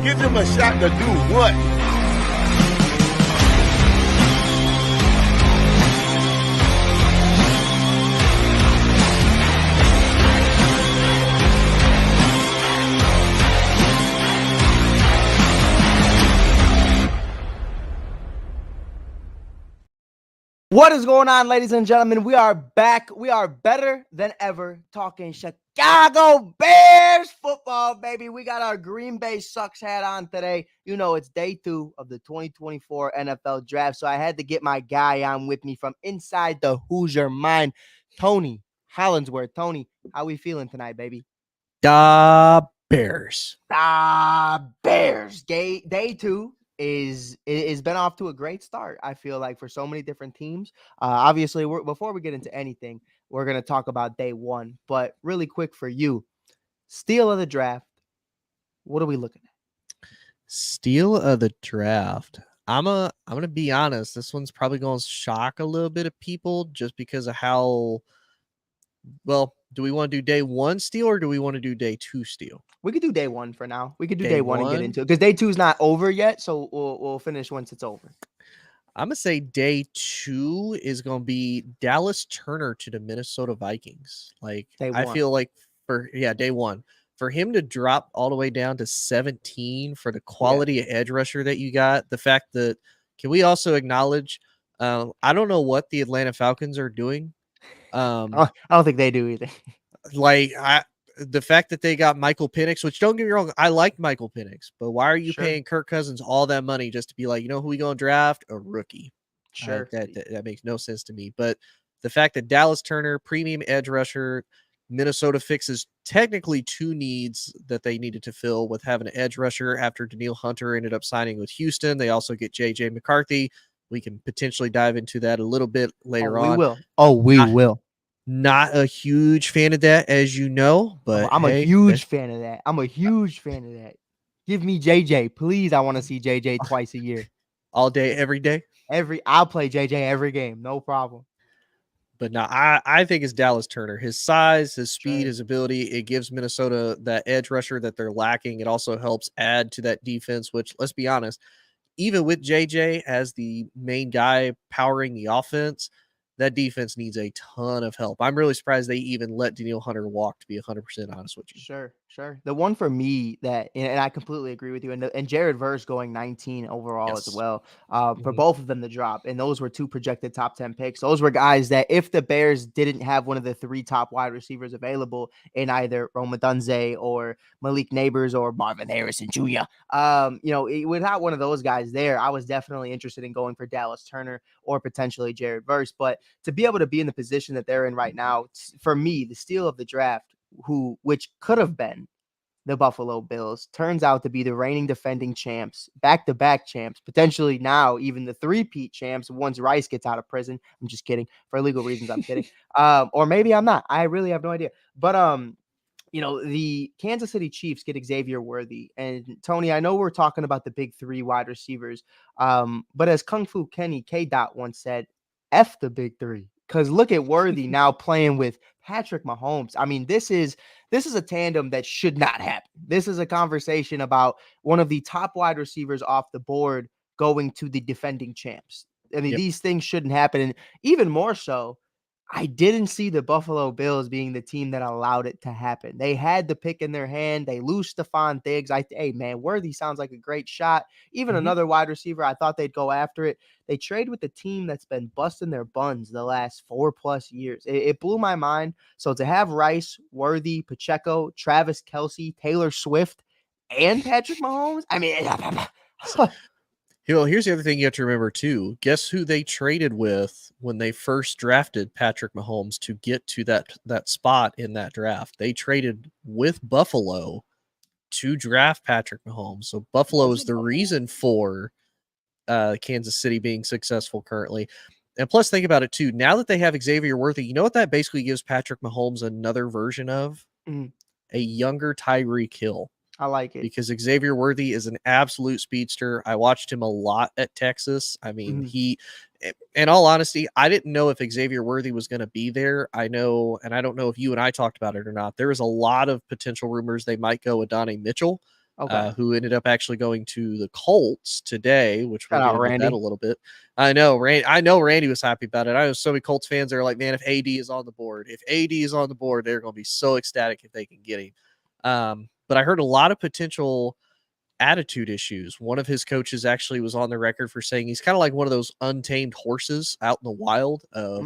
Give them a shot to do what? What is going on, ladies and gentlemen? We are back. We are better than ever talking Chicago Bears football, baby. We got our Green Bay Sucks hat on today. You know, it's day 2 of the 2024 NFL Draft, so I had to get my guy on with me from inside the Hoosier mind, Tony Hollandsworth. Tony, how we feeling tonight, baby? The Bears. Bears. Day 2 is been off to a great start. I feel like for so many different teams. Obviously, before we get into anything, we're going to talk about day 1. But really quick for you, steal of the draft. What are we looking at? Steal of the draft. I'm gonna be honest. This one's probably going to shock a little bit of people just because of how. Well, do we want to do day 1 steal or do we want to do day 2 steal? We could do day 1 for now. We could do Day day 1 and get one? into it because day 2 is not over yet. So we'll finish once it's over. I'm gonna say day 2 is gonna be Dallas Turner to the Minnesota Vikings. Like Day I 1. feel like day 1 for him to drop all the way down to 17 for the quality of edge rusher that you got. The fact that can we also acknowledge? I don't know what the Atlanta Falcons are doing. I don't think they do either. The fact that they got Michael Penix, which don't get me wrong, I like Michael Penix, but why are you paying Kirk Cousins all that money just to be like, you know who we gonna draft? A rookie. Sure. That makes no sense to me. But the fact that Dallas Turner, premium edge rusher, Minnesota fixes technically 2 needs that they needed to fill with having an edge rusher after Danielle Hunter ended up signing with Houston. They also get J.J. McCarthy. We can potentially dive into that a little bit later on. We will. Not a huge fan of that, as you know, but I'm a huge fan of that. Give me JJ, please. I want to see JJ twice a year. All day, every day. I'll play JJ every game, no problem. But no, I think it's Dallas Turner. His size, his speed, his ability, it gives Minnesota that edge rusher that they're lacking. It also helps add to that defense, which, let's be honest, even with JJ as the main guy powering the offense, that defense needs a ton of help. I'm really surprised they even let Danielle Hunter walk, to be 100% honest with you. Sure. The one for me that, and I completely agree with you, and Jared Verse going 19 overall as well, for both of them to drop. And those were 2 projected top 10 picks. Those were guys that if the Bears didn't have one of the 3 top wide receivers available in either Roma Dunze or Malik Neighbors or Marvin Harrison Jr., without one of those guys there, I was definitely interested in going for Dallas Turner or potentially Jared Verse. But to be able to be in the position that they're in right now, for me, the steal of the draft, which could have been the Buffalo Bills, turns out to be the reigning defending champs, back-to-back champs, potentially now even the 3-peat champs once Rice gets out of prison. I'm just kidding. For legal reasons, I'm kidding. Or maybe I'm not. I really have no idea. But the Kansas City Chiefs get Xavier Worthy. And Tony, I know we're talking about the big 3 wide receivers, but as Kung Fu Kenny K. Dot once said, F the big 3. Because look at Worthy now playing with Patrick Mahomes. I mean, this is a tandem that should not happen. This is a conversation about one of the top wide receivers off the board going to the defending champs. I mean, these things shouldn't happen. And even more so, I didn't see the Buffalo Bills being the team that allowed it to happen. They had the pick in their hand. They lose Stephon Diggs. Hey, man, Worthy sounds like a great shot. Even another wide receiver, I thought they'd go after it. They trade with the team that's been busting their buns the last 4+ years. It blew my mind. So to have Rice, Worthy, Pacheco, Travis Kelce, Taylor Swift, and Patrick Mahomes, I mean, here's the other thing you have to remember, too. Guess who they traded with when they first drafted Patrick Mahomes to get to that spot in that draft? They traded with Buffalo to draft Patrick Mahomes. So Buffalo is the reason for Kansas City being successful currently. And plus, think about it, too. Now that they have Xavier Worthy, you know what that basically gives Patrick Mahomes another version of? A younger Tyreek Hill. I like it. Because Xavier Worthy is an absolute speedster. I watched him a lot at Texas. I mean, in all honesty, I didn't know if Xavier Worthy was going to be there. I know, and I don't know if you and I talked about it or not. There was a lot of potential rumors they might go with Donnie Mitchell. who ended up actually going to the Colts today, which we'll Shout get out into that Randy. a little bit. I know Randy was happy about it. I know so many Colts fans that are like, man, if AD is on the board, they're going to be so ecstatic if they can get him. But I heard a lot of potential attitude issues. One of his coaches actually was on the record for saying he's kind of like one of those untamed horses out in the wild of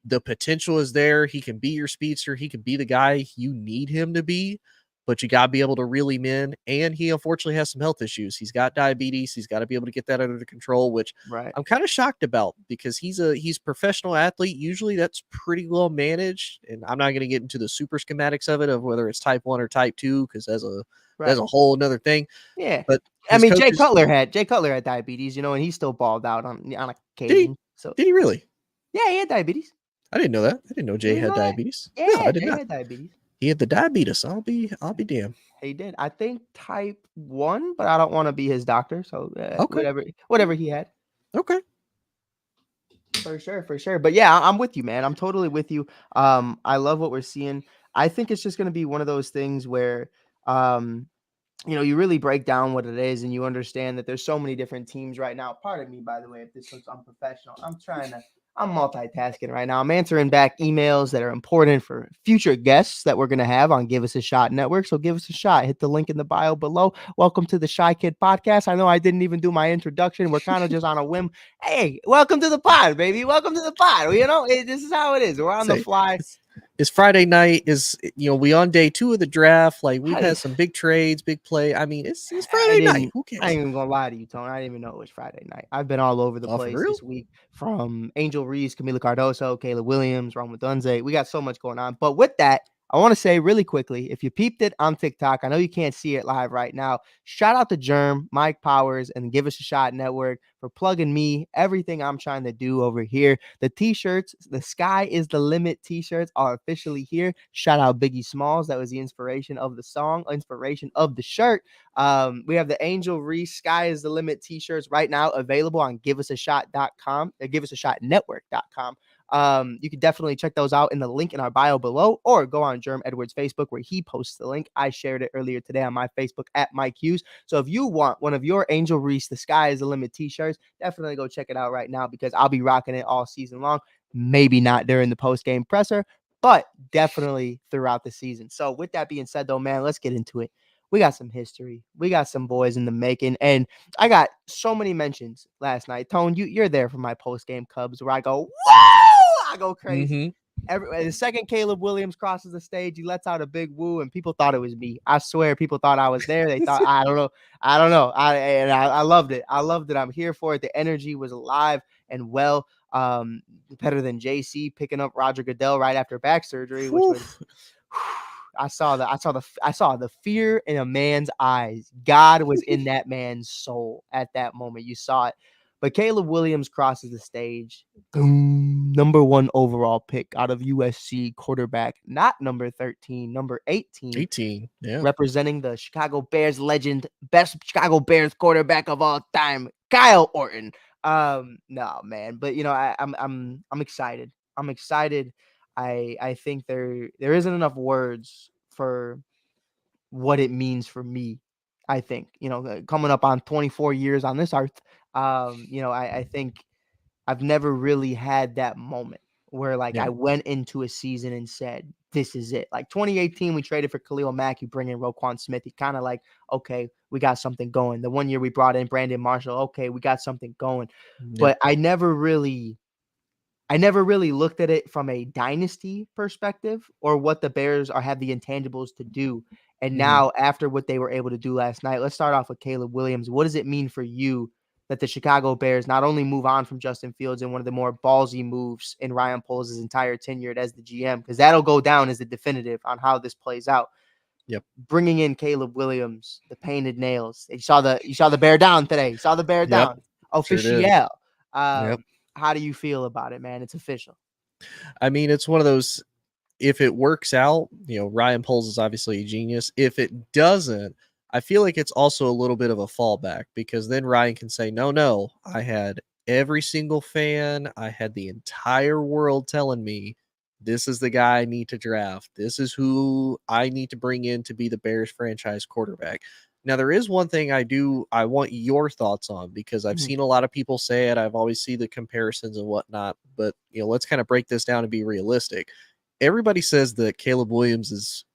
the potential is there. He can be your speedster. He can be the guy you need him to be, but you got to be able to reel him in. And he unfortunately has some health issues. He's got diabetes. He's got to be able to get that under control, which I'm kind of shocked about because he's a professional athlete. Usually that's pretty well managed. And I'm not going to get into the super schematics of it, of whether it's type 1 or type 2, because that's a whole nother thing. Yeah. But I mean, Jay Cutler had diabetes, and he still balled out on occasion. Did he really? Yeah, he had diabetes. I didn't know that. I didn't know Jay had diabetes. Yeah, no, I did Jay not. had diabetes. He had the diabetes. I'll be damned. He did. I think type 1, but I don't want to be his doctor. So okay. whatever he had. Okay. For sure. But yeah, I'm with you, man. I'm totally with you. I love what we're seeing. I think it's just going to be one of those things where, you really break down what it is and you understand that there's so many different teams right now. Pardon me, by the way, if this looks unprofessional. I'm multitasking right now. I'm answering back emails that are important for future guests that we're going to have on Give Us a Shot Network. So give us a shot. Hit the link in the bio below. Welcome to the Shy Kid Podcast. I know I didn't even do my introduction. We're kind of just on a whim. Hey, welcome to the pod, baby. Welcome to the pod. This is how it is. We're on the fly. It's Friday night. We on day 2 of the draft. Like we've had some big trades, big play. I mean, it's Friday night. Who cares? I ain't even gonna lie to you, Tony. I didn't even know it was Friday night. I've been all over the place this week, from Angel Reese, Camila Cardoso, Caleb Williams, Ron Dunze. We got so much going on. But with that, I want to say really quickly, if you peeped it on TikTok, I know you can't see it live right now. Shout out to Germ, Mike Powers, and Give Us a Shot Network for plugging me, everything I'm trying to do over here. The t-shirts, the Sky is the Limit t-shirts are officially here. Shout out Biggie Smalls. That was the inspiration of the song, inspiration of the shirt. We have the Angel Reese Sky is the Limit t-shirts right now available on giveusashot.com, giveusashotnetwork.com. You can definitely check those out in the link in our bio below, or go on Germ Edwards' Facebook where he posts the link. I shared it earlier today on my Facebook at Mike Hughes. So if you want one of your Angel Reese, the Sky is the Limit t-shirts, definitely go check it out right now, because I'll be rocking it all season long. Maybe not during the post-game presser, but definitely throughout the season. So with that being said, though, man, let's get into it. We got some history. We got some boys in the making. And I got so many mentions last night. Tone, you're there for my post-game Cubs where I go, whoa! I go crazy. The second Caleb Williams crosses the stage, he lets out a big woo, and people thought it was me. I swear, people thought I was there. They thought, I don't know. I loved it. I'm here for it. The energy was alive and well. Better than JC picking up Roger Goodell right after back surgery, which was... I saw the fear in a man's eyes. God was in that man's soul at that moment. You saw it. But Caleb Williams crosses the stage. Boom. Number 1 overall pick out of USC, quarterback, not number 13, number 18. 18, yeah. Representing the Chicago Bears legend, best Chicago Bears quarterback of all time, Kyle Orton. No, man. But I'm excited. I'm excited. I think there isn't enough words for what it means for me. I think, coming up on 24 years on this earth, I think I've never really had that moment where I went into a season and said, this is it. Like 2018, we traded for Khalil Mack. You bring in Roquan Smith. You kind of like, okay, we got something going. The one year we brought in Brandon Marshall. Okay, we got something going. But I never really looked at it from a dynasty perspective, or what the Bears have the intangibles to do. And now, after what they were able to do last night, let's start off with Caleb Williams. What does it mean for you that the Chicago Bears not only move on from Justin Fields in one of the more ballsy moves in Ryan Poles' entire tenure as the GM, because that'll go down as the definitive on how this plays out. Yep. Bringing in Caleb Williams, the painted nails. You saw the bear down today. You saw the bear down. Official. Sure. How do you feel about it, man? It's official. I mean, it's one of those, if it works out, Ryan Poles is obviously a genius. If it doesn't, I feel like it's also a little bit of a fallback, because then Ryan can say, no, I had every single fan, I had the entire world telling me this is the guy I need to draft. This is who I need to bring in to be the Bears franchise quarterback. Now, there is one thing I want your thoughts on, because I've seen a lot of people say it. I've always seen the comparisons and whatnot, but let's kind of break this down and be realistic. Everybody says that Caleb Williams is,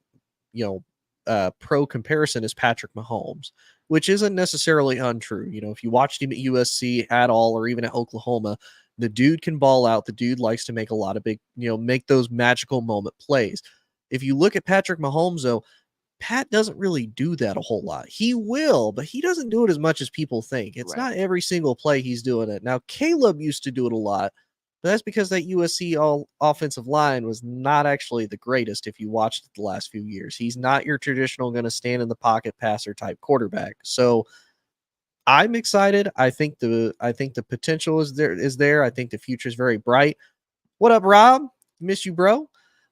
pro comparison is Patrick Mahomes, which isn't necessarily untrue. If you watched him at USC at all, or even at Oklahoma, the dude can ball out. The dude likes to make a lot of big, make those magical moment plays. If you look at Patrick Mahomes, though, Pat doesn't really do that a whole lot. He will, but he doesn't do it as much as people think. It's not every single play he's doing it. Now, Caleb used to do it a lot, but that's because that USC offensive line was not actually the greatest if you watched it the last few years. He's not your traditional going to stand in the pocket passer type quarterback. So I'm excited. I think the potential is there. I think the future is very bright. What up, Rob? Miss you, bro.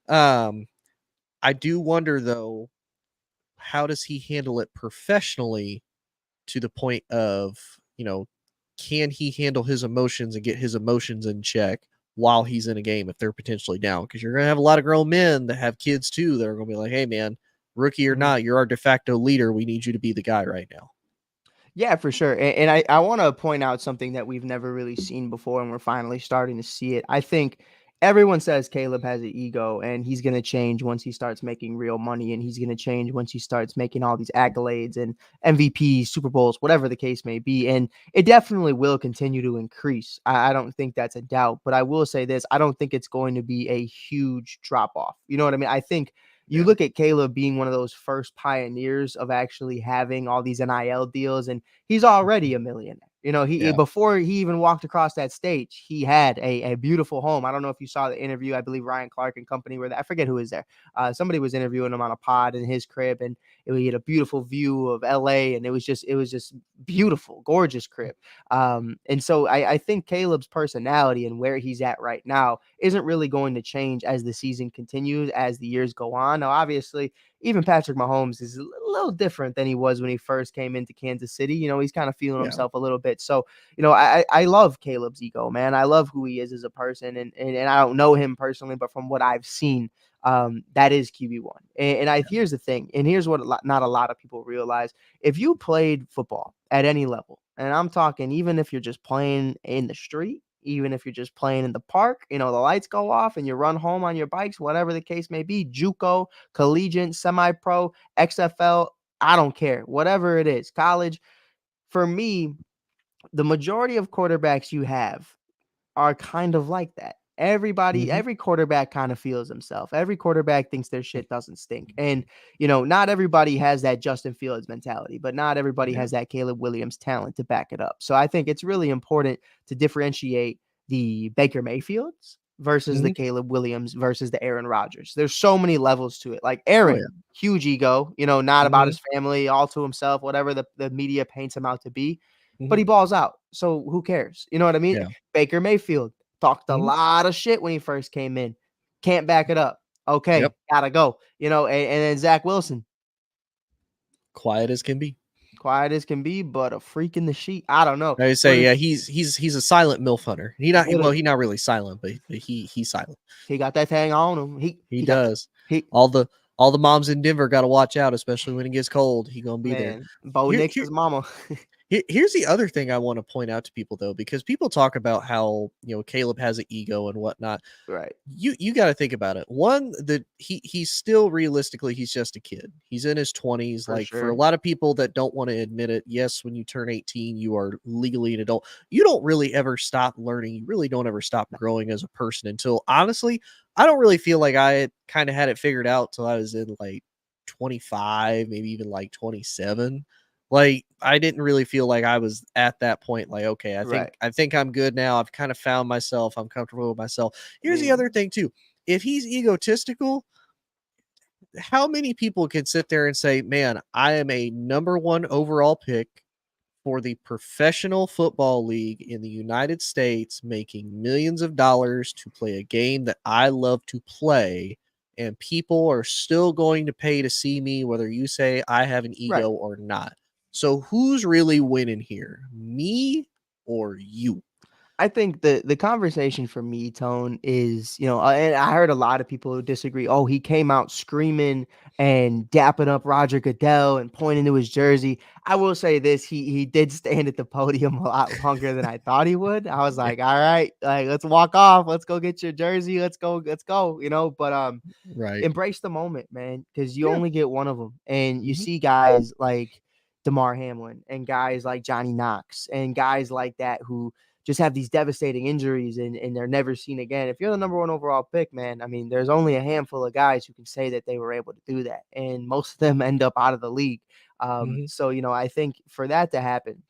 I do wonder, though, how does he handle it professionally, to the point of, can he handle his emotions and get his emotions in check while he's in a game if they're potentially down? Because you're going to have a lot of grown men that have kids too that are going to be like, hey, man, rookie or not, you're our de facto leader. We need you to be the guy right now. Yeah, for sure. And I want to point out something that we've never really seen before, and we're finally starting to see it. I think everyone says Caleb has an ego, and he's going to change once he starts making real money, and he's going to change once he starts making all these accolades and MVPs, Super Bowls, whatever the case may be. And it definitely will continue to increase. I don't think that's a doubt. But I will say this, I don't think it's going to be a huge drop off. You know what I mean? I think you look at Caleb being one of those first pioneers of actually having all these NIL deals, and he's already a millionaire. He before he even walked across that stage, he had a beautiful home. I don't know if you saw the interview. I believe Ryan Clark and company were there. I forget who was there. Somebody was interviewing him on a pod in his crib, and he had a beautiful view of LA, and it was just beautiful, gorgeous crib. And so I think Caleb's personality and where he's at right now isn't really going to change as the season continues, as the years go on. Now, obviously, even Patrick Mahomes is a little different than he was when he first came into Kansas City. He's kind of feeling himself a little bit. So, I love Caleb's ego, man. I love who he is as a person. And I don't know him personally, but from what I've seen, that is QB1. And here's the thing, and here's what not a lot of people realize. If you played football at any level, and I'm talking even if you're just playing in the street, even if you're just playing in the park, the lights go off and you run home on your bikes, whatever the case may be, JUCO, collegiate, semi-pro, XFL, I don't care, whatever it is, college. For me, the majority of quarterbacks you have are kind of like that. Every quarterback kind of feels himself. Every quarterback thinks their shit doesn't stink. And, not everybody has that Justin Fields mentality, but not everybody has that Caleb Williams talent to back it up. So I think it's really important to differentiate the Baker Mayfields versus the Caleb Williams versus the Aaron Rodgers. There's so many levels to it. Like Aaron, huge ego, not about his family, all to himself, whatever the media paints him out to be, but he balls out. So who cares? You know what I mean? Yeah. Baker Mayfield talked a lot of shit when he first came in. Can't back it up. Okay, gotta go. And then Zach Wilson. Quiet as can be. Quiet as can be, but a freak in the sheet. I don't know. I say, he's a silent MILF hunter. He's not really silent, but he's silent. He got that thing on him. He does. All the moms in Denver got to watch out, especially when it gets cold. He gonna be there. Bo Nix's mama. Here's the other thing I want to point out to people, though, because people talk about how Caleb has an ego and whatnot. Right. You got to think about it. One, that he's still realistically he's just a kid. He's in his 20s. For a lot of people that don't want to admit it, yes, when you turn 18, you are legally an adult. You don't really ever stop learning. You really don't ever stop growing as a person until, honestly, I don't really feel like I kind of had it figured out till I was in 25, maybe even 27. I didn't really feel like I was at that point. Okay, I think I'm good now. I've kind of found myself. I'm comfortable with myself. Here's the other thing too. If he's egotistical, how many people can sit there and say, man, I am a number 1 overall pick for the professional football league in the United States, making millions of dollars to play a game that I love to play, and people are still going to pay to see me, whether you say I have an ego or not. So who's really winning here, me or you? I think the conversation for me, Tone, is, and I heard a lot of people who disagree. Oh, he came out screaming and dapping up Roger Goodell and pointing to his jersey. I will say this: he did stand at the podium a lot longer than I thought he would. I was Yeah. like, all right, like let's walk off, let's go get your jersey, let's go, But Right. embrace the moment, man, because you Yeah. only get one of them, and you Mhm. see guys like DeMar Hamlin and guys like Johnny Knox and guys like that who just have these devastating injuries and they're never seen again. If you're the number one overall pick, man, I mean, there's only a handful of guys who can say that they were able to do that, and most of them end up out of the league. Mhm. So I think for that to happen,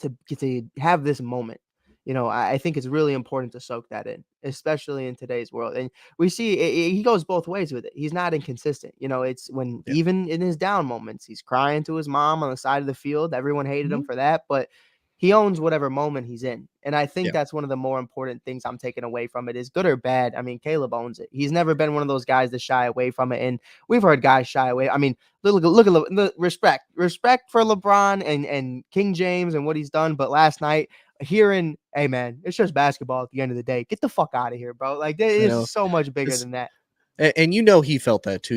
to have this moment, I think it's really important to soak that in, especially in today's world. And we see he goes both ways with it. He's not inconsistent. It's when Yeah. even in his down moments, he's crying to his mom on the side of the field. Everyone hated him Mhm. for that, but he owns whatever moment he's in. And I think Yeah. that's one of the more important things I'm taking away from it is good or bad. I mean, Caleb owns it. He's never been one of those guys to shy away from it. And we've heard guys shy away. I mean, look at the respect for LeBron and King James and what he's done. But last night, hearing, hey man, it's just basketball at the end of the day. Get the fuck out of here, bro. Like You this know, is so much bigger it's than that. and he felt that too.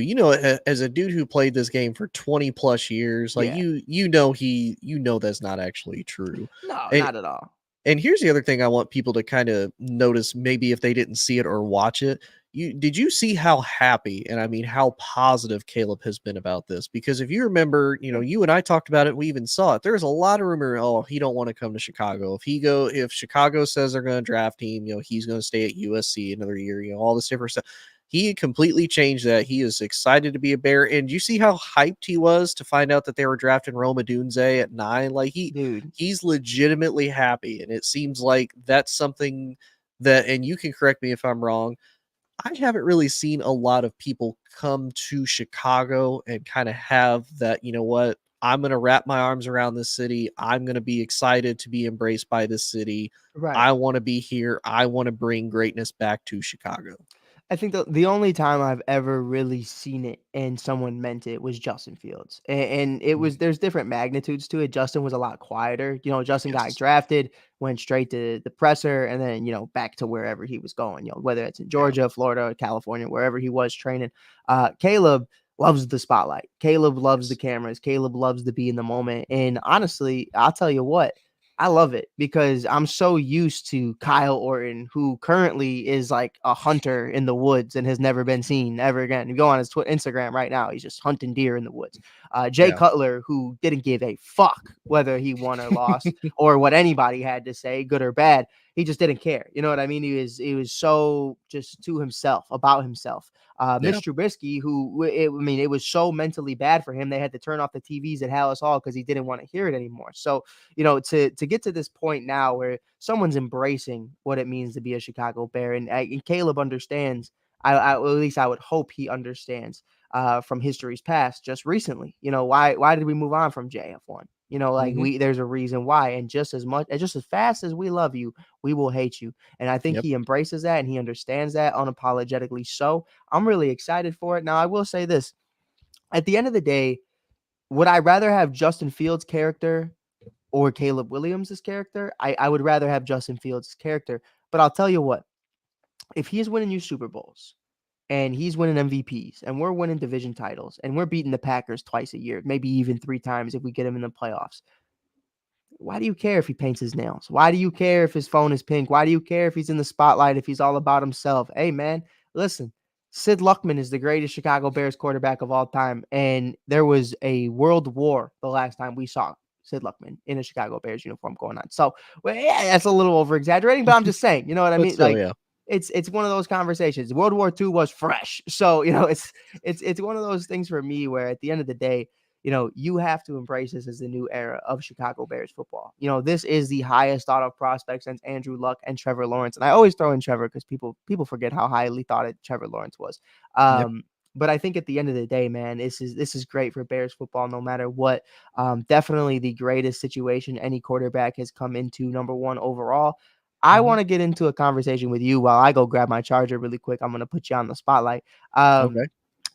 As a dude who played this game for 20 plus years, like Yeah. that's not actually true. No, And not at all. and here's the other thing I want people to kind of notice, maybe if they didn't see it or watch it. Did you see how happy, and I mean how positive Caleb has been about this? Because if you remember, Yeah. you and I talked about it, we even saw it. There's a lot of rumor, oh, he don't want to come to Chicago. If Chicago says they're going to draft him, he's going to stay at USC another year, all this different stuff. He completely changed that. He is excited to be a Bear. And you see how hyped he was to find out that they were drafting Roma Dunze at 9? Like Dude. he's legitimately happy. And it seems like that's something that, and you can correct me if I'm wrong, I haven't really seen a lot of people come to Chicago and kind of have that, what, I'm going to wrap my arms around this city. I'm going to be excited to be embraced by this city. Right. I want to be here. I want to bring greatness back to Chicago. I think the only time I've ever really seen it and someone meant it was Justin Fields. And it Mm. was there's different magnitudes to it. Justin was a lot quieter. Justin got Yes. drafted, went straight to the presser, and then, back to wherever he was going, whether it's in Yeah. Georgia, Florida, California, wherever he was training. Caleb loves the spotlight. Caleb loves the Yes. cameras. Caleb loves to be in the moment. And honestly, I'll tell you what, I love it because I'm so used to Kyle Orton, who currently is like a hunter in the woods and has never been seen ever again. You go on his Instagram right now, he's just hunting deer in the woods. Jay Yeah. Cutler, who didn't give a fuck whether he won or lost or what anybody had to say, good or bad. He just didn't care. You know what I mean? He was so just to himself, about himself. Yeah. Mitch Trubisky, it was so mentally bad for him, they had to turn off the TVs at Hallis Hall because he didn't want to hear it anymore. So to get to this point now where someone's embracing what it means to be a Chicago Bear, and Caleb understands. At least I would hope he understands from history's past. Just recently, why did we move on from JF1? Like Hmm. there's a reason why, and just as fast as we love you, we will hate you. And I think Yep. he embraces that and he understands that unapologetically. So I'm really excited for it. Now I will say this: at the end of the day, would I rather have Justin Fields' character or Caleb Williams' character? I would rather have Justin Fields' character. But I'll tell you what, if he's winning you Super Bowls and he's winning MVPs and we're winning division titles and we're beating the Packers twice a year, maybe even 3 times if we get him in the playoffs, why do you care if he paints his nails? Why do you care if his phone is pink? Why do you care if he's in the spotlight, if he's all about himself? Hey, man, listen, Sid Luckman is the greatest Chicago Bears quarterback of all time. And there was a world war the last time we saw Sid Luckman in a Chicago Bears uniform going on. So, well, yeah, that's a little over exaggerating, but I'm just saying, you know what I But mean? still, Like, yeah. it's one of those conversations. World War II was fresh. So, it's one of those things for me where at the end of the day, you have to embrace this as the new era of Chicago Bears football. This is the highest thought of prospect since Andrew Luck and Trevor Lawrence. And I always throw in Trevor because people forget how highly thought Trevor Lawrence was. Yep. But I think at the end of the day, man, this is great for Bears football, no matter what. Definitely the greatest situation any quarterback has come into, number one overall. I Hmm. want to get into a conversation with you while I go grab my charger really quick. I'm going to put you on the spotlight. Okay.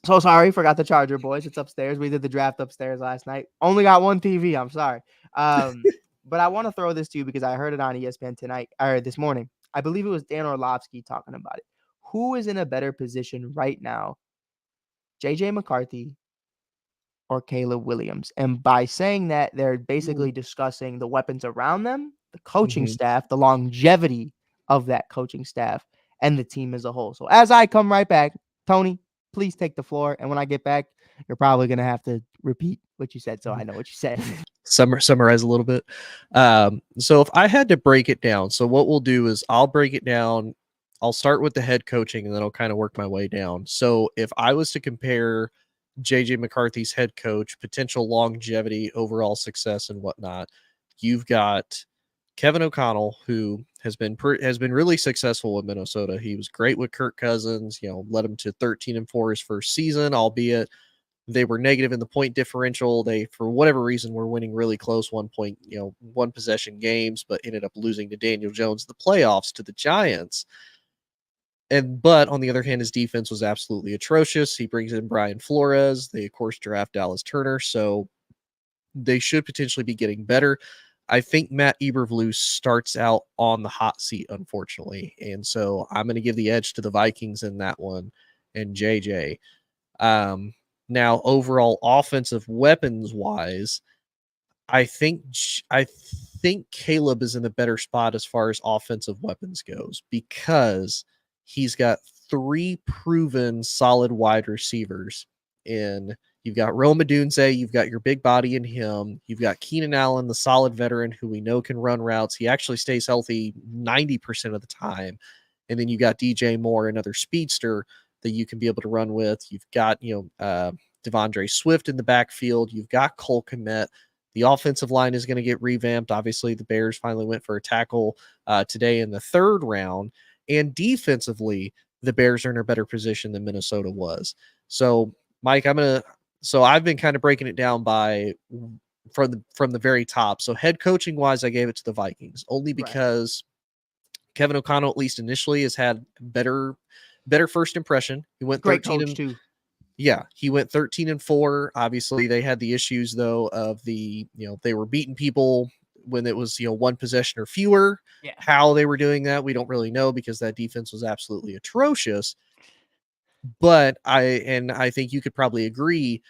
So sorry, forgot the charger, boys. It's upstairs. We did the draft upstairs last night. Only got one TV. I'm sorry. But I want to throw this to you because I heard it on ESPN tonight or this morning. I believe it was Dan Orlovsky talking about it. Who is in a better position right now, JJ McCarthy or Caleb Williams? And by saying that, they're basically discussing the weapons around them, the coaching staff, the longevity of that coaching staff, and the team as a whole. So as I come right back, Tony, please take the floor. And when I get back, you're probably going to have to repeat what you said so I know what you said. Summarize a little bit. So if I had to break it down, so what we'll do is I'll break it down. I'll start with the head coaching and then I'll kind of work my way down. So if I was to compare JJ McCarthy's head coach, potential longevity, overall success, and whatnot, you've got Kevin O'Connell, who has been really successful with Minnesota. He was great with Kirk Cousins, led him to 13-4 his first season, albeit they were negative in the point differential. They, for whatever reason, were winning really close one possession games, but ended up losing to Daniel Jones the playoffs to the Giants. But on the other hand, his defense was absolutely atrocious. He brings in Brian Flores. They, of course, draft Dallas Turner. So they should potentially be getting better. I think Matt Eberflus starts out on the hot seat, unfortunately. And so I'm going to give the edge to the Vikings in that one and JJ. Now, overall offensive weapons wise, I think Caleb is in a better spot as far as offensive weapons goes because he's got 3 proven solid wide receivers. You've got Rome Odunze, you've got your big body in him, you've got Keenan Allen, the solid veteran who we know can run routes. He actually stays healthy 90% of the time. And then you got DJ Moore, another speedster that you can be able to run with. You've got, Devondre Swift in the backfield. You've got Cole Kmet. The offensive line is going to get revamped. Obviously, the Bears finally went for a tackle today in the 3rd round. And defensively, the Bears are in a better position than Minnesota was. So, Mike, I've been kind of breaking it down from the very top. So head coaching wise, I gave it to the Vikings only because Kevin O'Connell, at least initially, has had better first impression. He went Great coach too. Yeah, he went 13-4. Obviously, they had the issues though of they were beating people when it was one possession or fewer. Yeah. How they were doing that, we don't really know because that defense was absolutely atrocious. But I think you could probably agree,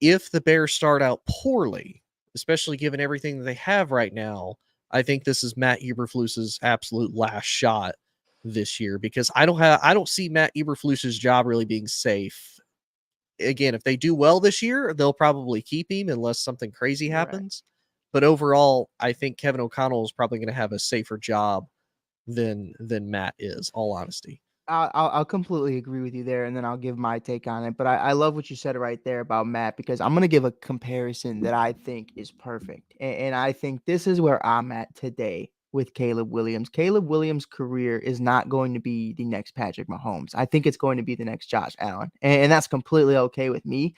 if the Bears start out poorly, especially given everything that they have right now, I think this is Matt Eberflus's absolute last shot this year because I don't see Matt Eberflus's job really being safe. Again, if they do well this year, they'll probably keep him unless something crazy happens. Right. But overall, I think Kevin O'Connell is probably going to have a safer job than Matt is, all honesty. I'll completely agree with you there, and then I'll give my take on it. But I love what you said right there about Matt because I'm going to give a comparison that I think is perfect. And I think this is where I'm at today with Caleb Williams. Caleb Williams' career is not going to be the next Patrick Mahomes. I think it's going to be the next Josh Allen. And that's completely okay with me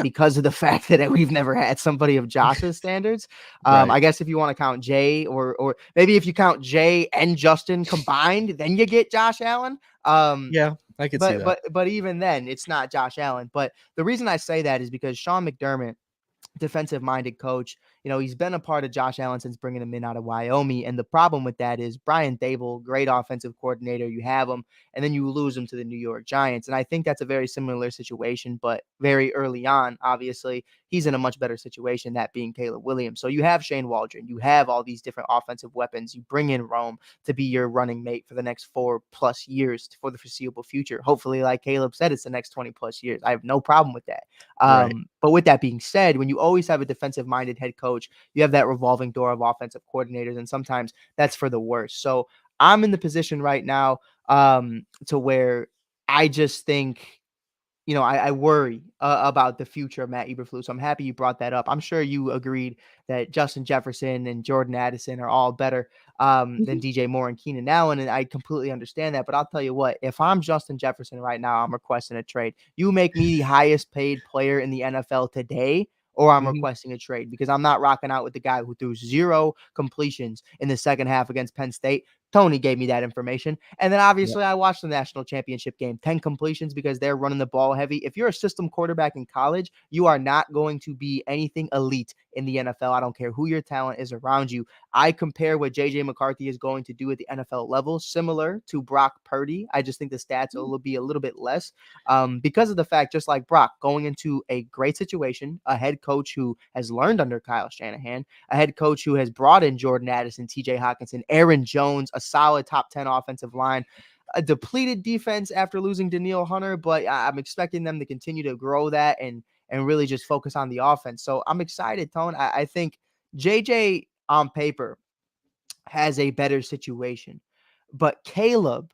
because of the fact that we've never had somebody of Josh's standards. Right. I guess if you want to count Jay or maybe if you count Jay and Justin combined, then you get Josh Allen. Yeah, I could see that. But even then, it's not Josh Allen. But the reason I say that is because Sean McDermott, defensive-minded coach, he's been a part of Josh Allen since bringing him in out of Wyoming. And the problem with that is Brian Daboll, great offensive coordinator, you have him, and then you lose him to the New York Giants. And I think that's a very similar situation, but very early on, obviously, he's in a much better situation, that being Caleb Williams. So you have Shane Waldron, you have all these different offensive weapons. You bring in Rome to be your running mate for the next 4+ years for the foreseeable future. Hopefully, like Caleb said, it's the next 20+ years. I have no problem with that. Right. But with that being said, when you always have a defensive-minded head coach, you have that revolving door of offensive coordinators, and sometimes that's for the worse. So I'm in the position right now to where I just think, I worry about the future of Matt Eberflus. So I'm happy you brought that up. I'm sure you agreed that Justin Jefferson and Jordan Addison are all better than DJ Moore and Keenan Allen, and I completely understand that. But I'll tell you what, if I'm Justin Jefferson right now, I'm requesting a trade. You make me the highest paid player in the NFL today, or I'm requesting a trade, because I'm not rocking out with the guy who threw 0 completions in the second half against Penn State. Tony gave me that information. And then obviously I watched the national championship game, 10 completions because they're running the ball heavy. If you're a system quarterback in college, you are not going to be anything elite in the NFL. I don't care who your talent is around you. I compare what JJ McCarthy is going to do at the NFL level, similar to Brock Purdy. I just think the stats will be a little bit less because of the fact, just like Brock, going into a great situation, a head coach who has learned under Kyle Shanahan, a head coach who has brought in Jordan Addison, TJ Hawkinson, Aaron Jones, a solid top 10 offensive line, a depleted defense after losing Daniil Hunter, but I'm expecting them to continue to grow that and really just focus on the offense. So I'm excited, Tone. I think JJ on paper has a better situation, but Caleb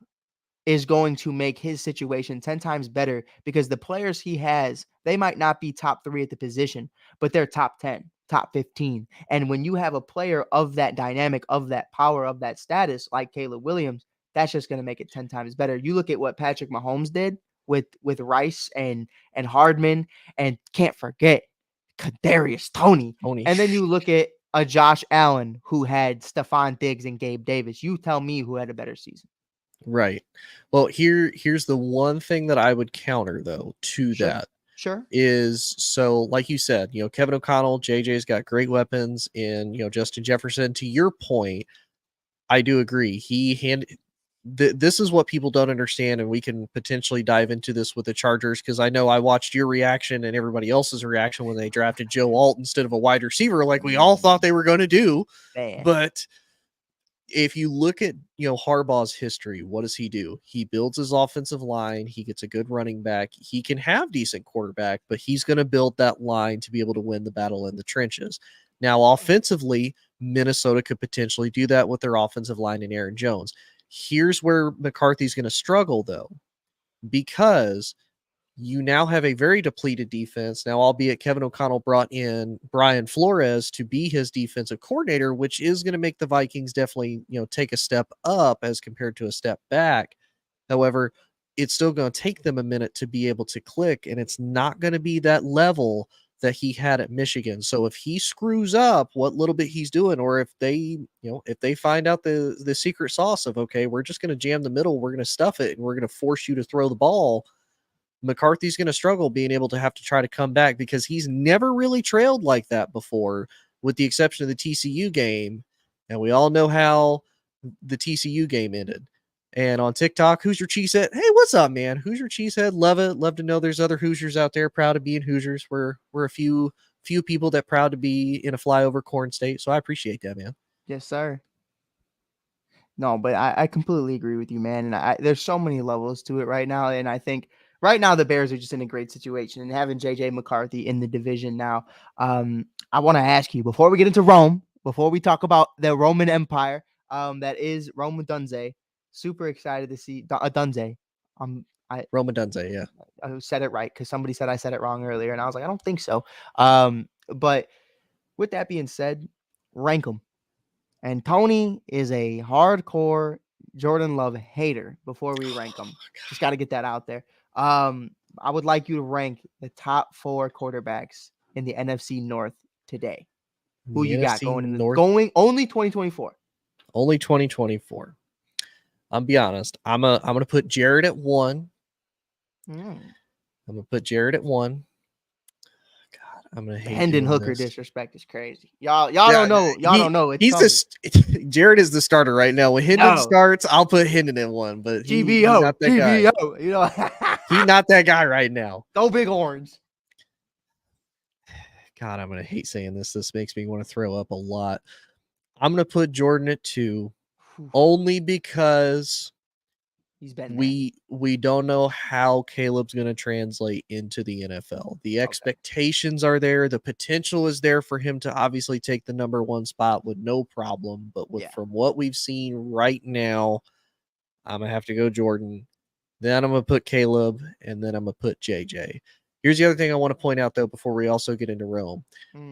is going to make his situation 10 times better because the players he has, they might not be top 3 at the position, but they're top 10, top 15. And when you have a player of that dynamic, of that power, of that status, like Caleb Williams, that's just going to make it 10 times better. You look at what Patrick Mahomes did with Rice and Hardman, and can't forget Kadarius Toney. And then you look at a Josh Allen who had Stephon Diggs and Gabe Davis. You tell me who had a better season. Right. Well, here's the one thing that I would counter though to that. Sure. Is so like you said, Kevin O'Connell, JJ's got great weapons, and Justin Jefferson. To your point, I do agree. This is what people don't understand, and we can potentially dive into this with the Chargers because I know I watched your reaction and everybody else's reaction when they drafted Joe Alt instead of a wide receiver, like we all thought they were going to do. Man. But if you look at Harbaugh's history, what does he do? He builds his offensive line. He gets a good running back. He can have decent quarterback, but he's going to build that line to be able to win the battle in the trenches. Now, offensively, Minnesota could potentially do that with their offensive line and Aaron Jones. Here's where McCarthy's going to struggle, though, because you now have a very depleted defense. Now, albeit Kevin O'Connell brought in Brian Flores to be his defensive coordinator, which is going to make the Vikings definitely, take a step up as compared to a step back. However, it's still going to take them a minute to be able to click, and it's not going to be that level that he had at Michigan. So if he screws up what little bit he's doing, or if they find out the secret sauce of, okay, we're just going to jam the middle, we're going to stuff it, and we're going to force you to throw the ball, McCarthy's going to struggle being able to have to try to come back because he's never really trailed like that before, with the exception of the TCU game. And we all know how the TCU game ended. And on TikTok, Hoosier Cheesehead, hey, what's up, man? Hoosier Cheesehead, love it. Love to know there's other Hoosiers out there proud of being Hoosiers. We're a few people that proud to be in a flyover corn state. So I appreciate that, man. Yes, sir. No, but I completely agree with you, man. And there's so many levels to it right now. And I think right now the Bears are just in a great situation, and having JJ McCarthy in the division now. I want to ask you, before we get into Rome, before we talk about the Roman Empire, that is Rome Dunze. Super excited to see Dunze. Roman Dunze, yeah. I said it right because somebody said I said it wrong earlier, and I was like, I don't think so. But with that being said, rank them. And Tony is a hardcore Jordan Love hater before we rank them. Just got to get that out there. I would like you to rank the top 4 quarterbacks in the NFC North today. Who you got going in going only 2024? Only 2024. I'll be honest. I'm gonna put Jared at 1. I'm gonna put Jared at 1. God, I'm gonna hate Hendon Hooker this. Disrespect is crazy. Y'all don't know. Y'all don't know. Jared is the starter right now. When Hendon starts, I'll put Hendon at 1. But he's not that guy. You know, he's not that guy right now. Go Big Horns. God, I'm gonna hate saying this. This makes me want to throw up a lot. I'm gonna put Jordan at 2, only because he's been we don't know how Caleb's going to translate into the NFL. The expectations are there. The potential is there for him to obviously take the number 1 spot with no problem. But from what we've seen right now, I'm going to have to go Jordan. Then I'm going to put Caleb, and then I'm going to put JJ. Here's the other thing I want to point out, though, before we also get into Rome.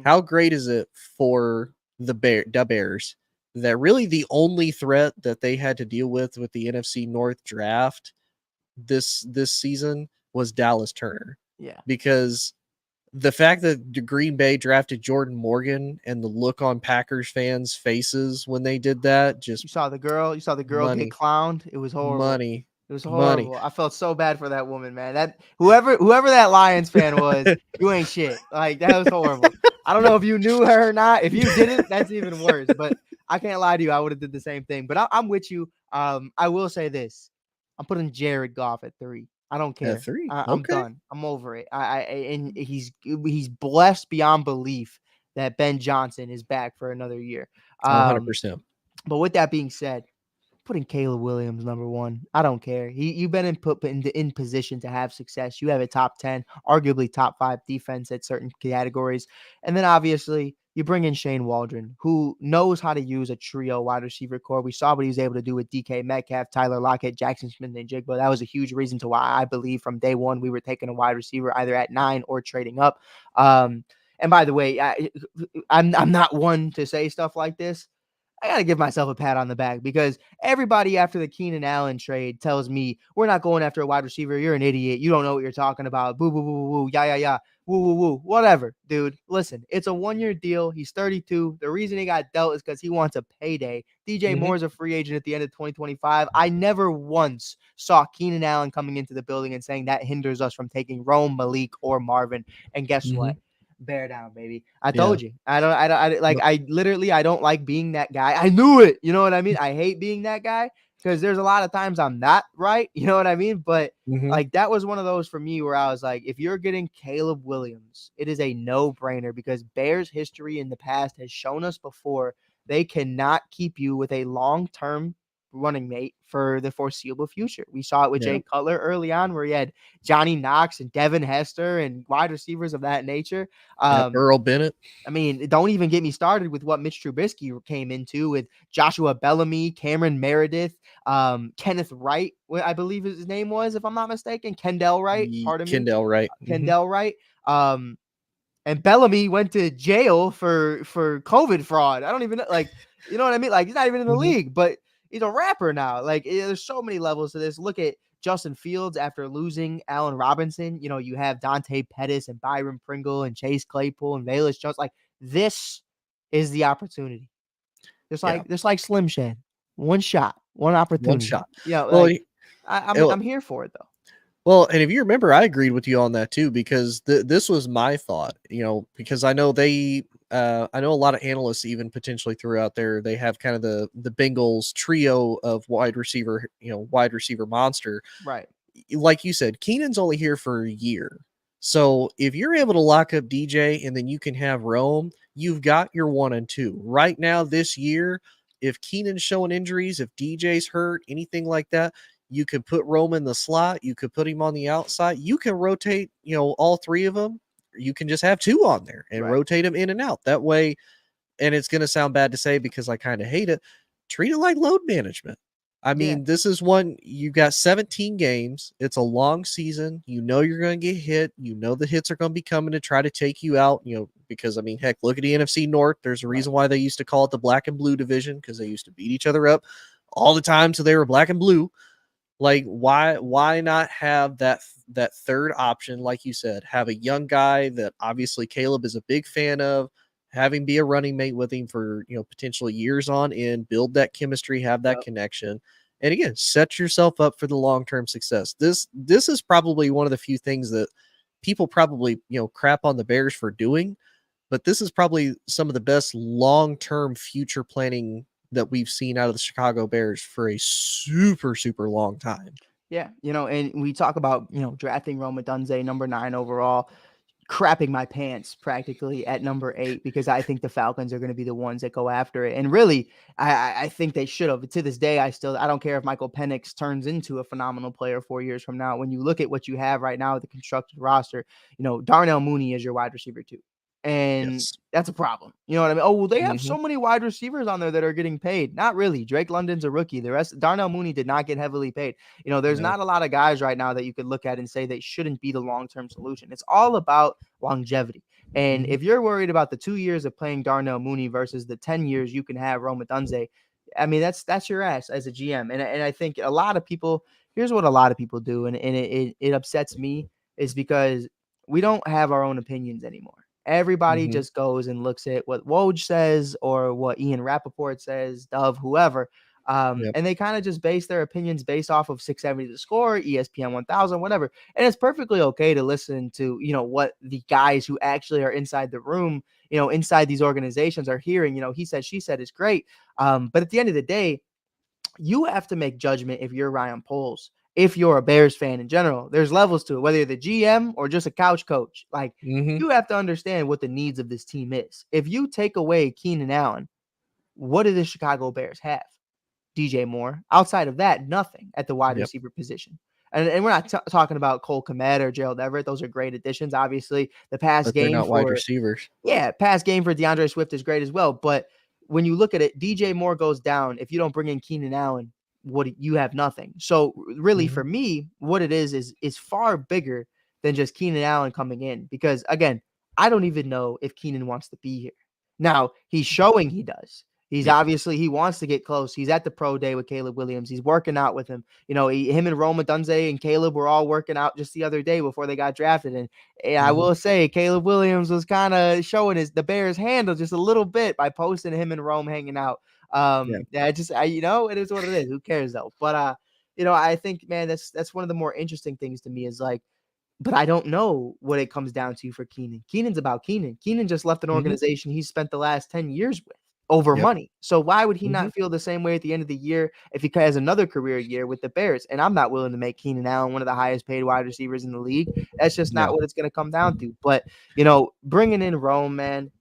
How great is it for the Bears that really the only threat that they had to deal with the NFC North draft this season was Dallas Turner. Yeah. Because the fact that the Green Bay drafted Jordan Morgan and the look on Packers fans' faces when they did that, just You saw the girl get money, clowned. It was horrible. money, It was money. horrible. I felt so bad for that woman, man. That whoever that Lions fan was, you ain't shit. Like, that was horrible. I don't know if you knew her or not. If you didn't, that's even worse. But I can't lie to you, I would have did the same thing. But I'm with you. I will say this: I'm putting Jared Goff at 3. I don't care. At 3. I'm Okay. done. I'm over it. And he's blessed beyond belief that Ben Johnson is back for another year. 100%. But with that being said, putting Caleb Williams number 1. I don't care. You've been in position to have success. You have a top 10, arguably top 5 defense at certain categories. And then obviously you bring in Shane Waldron, who knows how to use a trio wide receiver core. We saw what he was able to do with DK Metcalf, Tyler Lockett, Jackson Smith, and Jigba. That was a huge reason to why I believe from day one we were taking a wide receiver either at 9 or trading up. And by the way, I'm not one to say stuff like this. I got to give myself a pat on the back because everybody after the Keenan Allen trade tells me we're not going after a wide receiver. You're an idiot. You don't know what you're talking about. Boo, boo, boo, boo, boo. Yeah, yeah, yeah. Woo, woo, woo. Whatever, dude. Listen, it's a 1-year deal. He's 32. The reason he got dealt is because he wants a payday. DJ Moore is a free agent at the end of 2025. I never once saw Keenan Allen coming into the building and saying that hinders us from taking Rome, Malik, or Marvin. And guess what? Bear down, baby. I told you. I don't like being that guy. I knew it. You know what I mean? I hate being that guy because there's a lot of times I'm not right. You know what I mean? But like, that was one of those for me where I was like, if you're getting Caleb Williams, it is a no-brainer because Bears history in the past has shown us before they cannot keep you with a long-term running mate for the foreseeable future. We saw it with Jay Cutler early on where he had Johnny Knox and Devin Hester and wide receivers of that nature. Earl Bennett. I mean, don't even get me started with what Mitch Trubisky came into with Joshua Bellamy, Cameron Meredith, Kenneth Wright, I believe his name was, if I'm not mistaken, Kendall Wright. Pardon me. Kendall Wright. Kendall Wright. And Bellamy went to jail for COVID fraud. I don't even know, like, you know what I mean? Like, he's not even in the league, but he's a rapper now. Like, there's so many levels to this. Look at Justin Fields after losing Allen Robinson. You know, you have Dante Pettis and Byron Pringle and Chase Claypool and Velus Jones. Like, this is the opportunity. Just like Slim Shed. One shot, one opportunity. One shot. Yeah. Like, I'm here for it though. Well, and if you remember, I agreed with you on that too, because this was my thought, you know, because I know I know a lot of analysts even potentially threw out there, they have kind of the Bengals trio of wide receiver monster. Right. Like you said, Keenan's only here for a year. So if you're able to lock up DJ and then you can have Rome, you've got your 1 and 2. Right now this year, if Keenan's showing injuries, if DJ's hurt, anything like that, you could put Rome in the slot. You could put him on the outside. You can rotate, you know, all 3 of them. You can just have 2 on there and rotate them in and out. That way, and it's going to sound bad to say because I kind of hate it, treat it like load management. I mean, this is one, you got 17 games. It's a long season. You know you're going to get hit. You know the hits are going to be coming to try to take you out, you know, because, I mean, heck, look at the NFC North. There's a reason why they used to call it the black and blue division because they used to beat each other up all the time, so they were black and blue. Like, why not have that third option? Like you said, have a young guy that obviously Caleb is a big fan of, have him be a running mate with him for, you know, potentially years on end, build that chemistry, have that connection. And again, set yourself up for the long-term success. This is probably one of the few things that people probably, you know, crap on the Bears for doing, but this is probably some of the best long-term future planning that we've seen out of the Chicago Bears for a super, super long time. Yeah. You know, and we talk about, you know, drafting Rome Odunze, number 9 overall, crapping my pants practically at number 8 because I think the Falcons are going to be the ones that go after it. And really, I think they should have. To this day, I don't care if Michael Penix turns into a phenomenal player 4 years from now. When you look at what you have right now with the constructed roster, you know, Darnell Mooney is your wide receiver 2. And that's a problem. You know what I mean? Oh, well, they have so many wide receivers on there that are getting paid. Not really. Drake London's a rookie. The rest, Darnell Mooney did not get heavily paid. You know, there's not a lot of guys right now that you could look at and say they shouldn't be the long-term solution. It's all about longevity. And if you're worried about the 2 years of playing Darnell Mooney versus the 10 years you can have Rome Odunze, I mean, that's your ass as a GM. And I think a lot of people, here's what a lot of people do, and it upsets me, is because we don't have our own opinions anymore. Everybody just goes and looks at what Woj says or what Ian Rappaport says, Dove, whoever. Yep. And they kind of just base their opinions based off of 670 The Score, ESPN 1000, whatever. And it's perfectly okay to listen to, what the guys who actually are inside the room, inside these organizations are hearing. He said, she said is great. But at the end of the day, you have to make judgment if you're Ryan Poles. If you're a Bears fan in general, there's levels to it, whether you're the GM or just a couch coach. Like, you have to understand what the needs of this team is. If you take away Keenan Allen, what do the Chicago Bears have? DJ Moore. Outside of that, nothing at the wide receiver position. And we're not talking about Cole Kmet or Gerald Everett. Those are great additions. Obviously, the pass game they're not wide receivers. Yeah, pass game for DeAndre Swift is great as well. But when you look at it, DJ Moore goes down. If you don't bring in Keenan Allen, you have nothing. So really, for me, what it is far bigger than just Keenan Allen coming in. Because again, I don't even know if Keenan wants to be here. Now, he's showing he does. He's obviously, he wants to get close. He's at the pro day with Caleb Williams. He's working out with him. Him and Rome Odunze and Caleb were all working out just the other day before they got drafted. And I will say, Caleb Williams was kind of showing the Bears handle just a little bit by posting him and Rome hanging out. It is what it is. Who cares though? But I think, man, that's one of the more interesting things to me is like, but I don't know what it comes down to for Keenan. Keenan's about Keenan. Keenan just left an organization he's spent the last 10 years with over money. So why would he not feel the same way at the end of the year if he has another career year with the Bears? And I'm not willing to make Keenan Allen one of the highest paid wide receivers in the league. That's just not what it's going to come down to. But, bringing in Rome, man,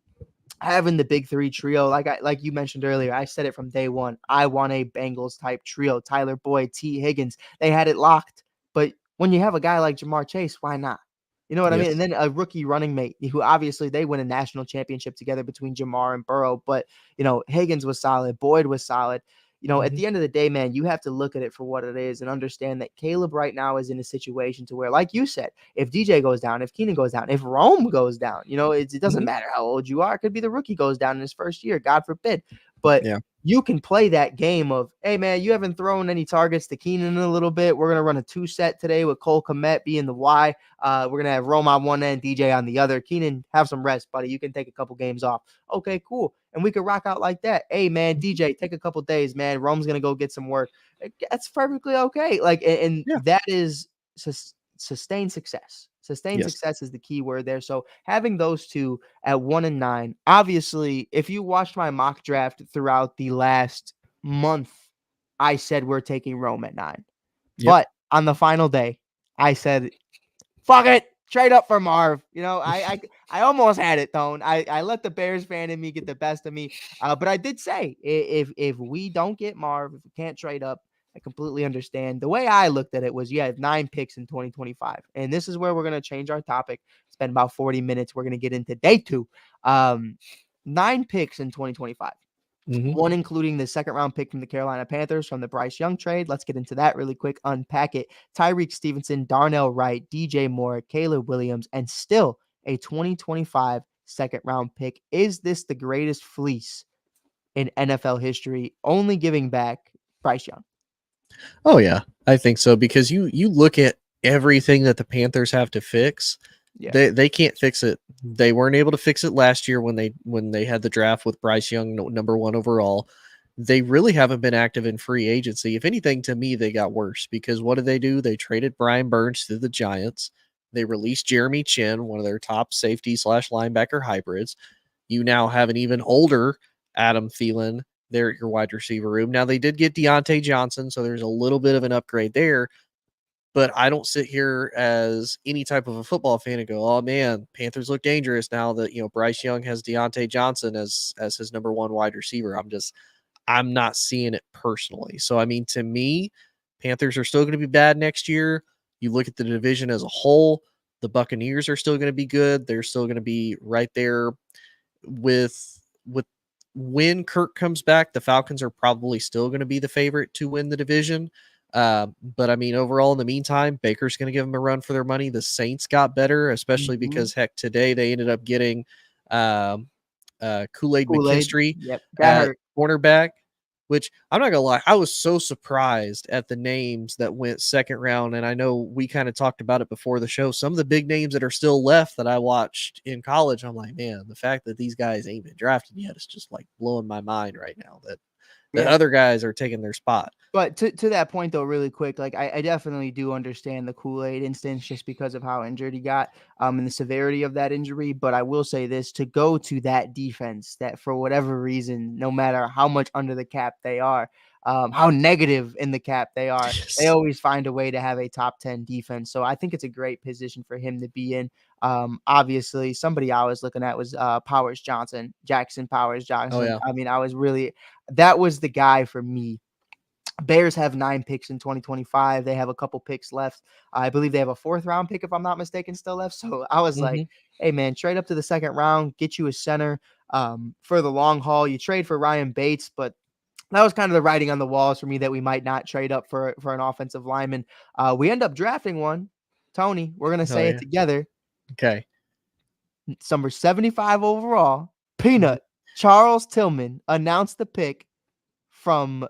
having the big three trio, like you mentioned earlier, I said it from day one. I want a Bengals type trio. Tyler Boyd, T. Higgins, they had it locked. But when you have a guy like Jamar Chase, why not? You know what I mean? And then a rookie running mate who obviously they win a national championship together between Jamar and Burrow. But, Higgins was solid. Boyd was solid. At the end of the day, man, you have to look at it for what it is and understand that Caleb right now is in a situation to where, like you said, if DJ goes down, if Keenan goes down, if Rome goes down, it doesn't matter how old you are. It could be the rookie goes down in his first year, God forbid. But you can play that game of, hey, man, you haven't thrown any targets to Keenan in a little bit. We're going to run a 2-set today with Cole Kmet being the Y. We're going to have Rome on one end, DJ on the other. Keenan, have some rest, buddy. You can take a couple games off. Okay, cool. And we could rock out like that. Hey, man, DJ, take a couple days, man. Rome's going to go get some work. That's perfectly okay. That is sustained success. Sustained success is the key word there. So having those two at 1 and 9, obviously, if you watched my mock draft throughout the last month, I said we're taking Rome at 9. But on the final day, I said, fuck it, trade up for Marv. I almost had it, Tone. I let the Bears fan in me get the best of me. But I did say, if we don't get Marv, if we can't trade up, I completely understand. The way I looked at it was you had 9 picks in 2025. And this is where we're going to change our topic. Spend about 40 minutes. We're going to get into day 2. 9 picks in 2025. One including the second-round pick from the Carolina Panthers from the Bryce Young trade. Let's get into that really quick, unpack it. Tyreek Stevenson, Darnell Wright, DJ Moore, Caleb Williams, and still a 2025 second-round pick. Is this the greatest fleece in NFL history, only giving back Bryce Young? Oh, yeah, I think so, because you look at everything that the Panthers have to fix. They can't fix it. They weren't able to fix it last year when they had the draft with Bryce Young, number 1 overall. They really haven't been active in free agency. If anything, to me, they got worse, because what did they do? They traded Brian Burns to the Giants. They released Jeremy Chin, one of their top safety/linebacker hybrids. You now have an even older Adam Thielen there at your wide receiver room. Now, they did get Deontay Johnson, so there's a little bit of an upgrade there. But I don't sit here as any type of a football fan and go, oh, man, Panthers look dangerous now that, Bryce Young has Deontay Johnson as his number 1 wide receiver. I'm not seeing it personally. So, I mean, to me, Panthers are still going to be bad next year. You look at the division as a whole, the Buccaneers are still going to be good. They're still going to be right there with when Kirk comes back. The Falcons are probably still going to be the favorite to win the division. But I mean, overall, in the meantime, Baker's going to give them a run for their money. The Saints got better, especially because today they ended up getting Kool-Aid McKinstry at cornerback. which I'm not gonna lie, I was so surprised at the names that went second round. And I know we kind of talked about it before the show. Some of the big names that are still left that I watched in college, I'm like, man, the fact that these guys ain't been drafted yet is just like blowing my mind right now that the other guys are taking their spot. But to that point, though, really quick, like I definitely do understand the Kool-Aid instance just because of how injured he got and the severity of that injury. But I will say this, to go to that defense that for whatever reason, no matter how much under the cap they are, how negative in the cap they are, they always find a way to have a top 10 defense. So I think it's a great position for him to be in. Obviously, somebody I was looking at was Jackson Powers Johnson. Oh, yeah. I mean, that was the guy for me. Bears have 9 picks in 2025. They have a couple picks left. I believe they have a 4th round pick, if I'm not mistaken, still left. So I was like, hey, man, trade up to the 2nd round, get you a center for the long haul. You trade for Ryan Bates, but that was kind of the writing on the walls for me that we might not trade up for an offensive lineman. We end up drafting one. Tony, we're going to say it together. Okay. Number 75 overall, Peanut, Charles Tillman announced the pick from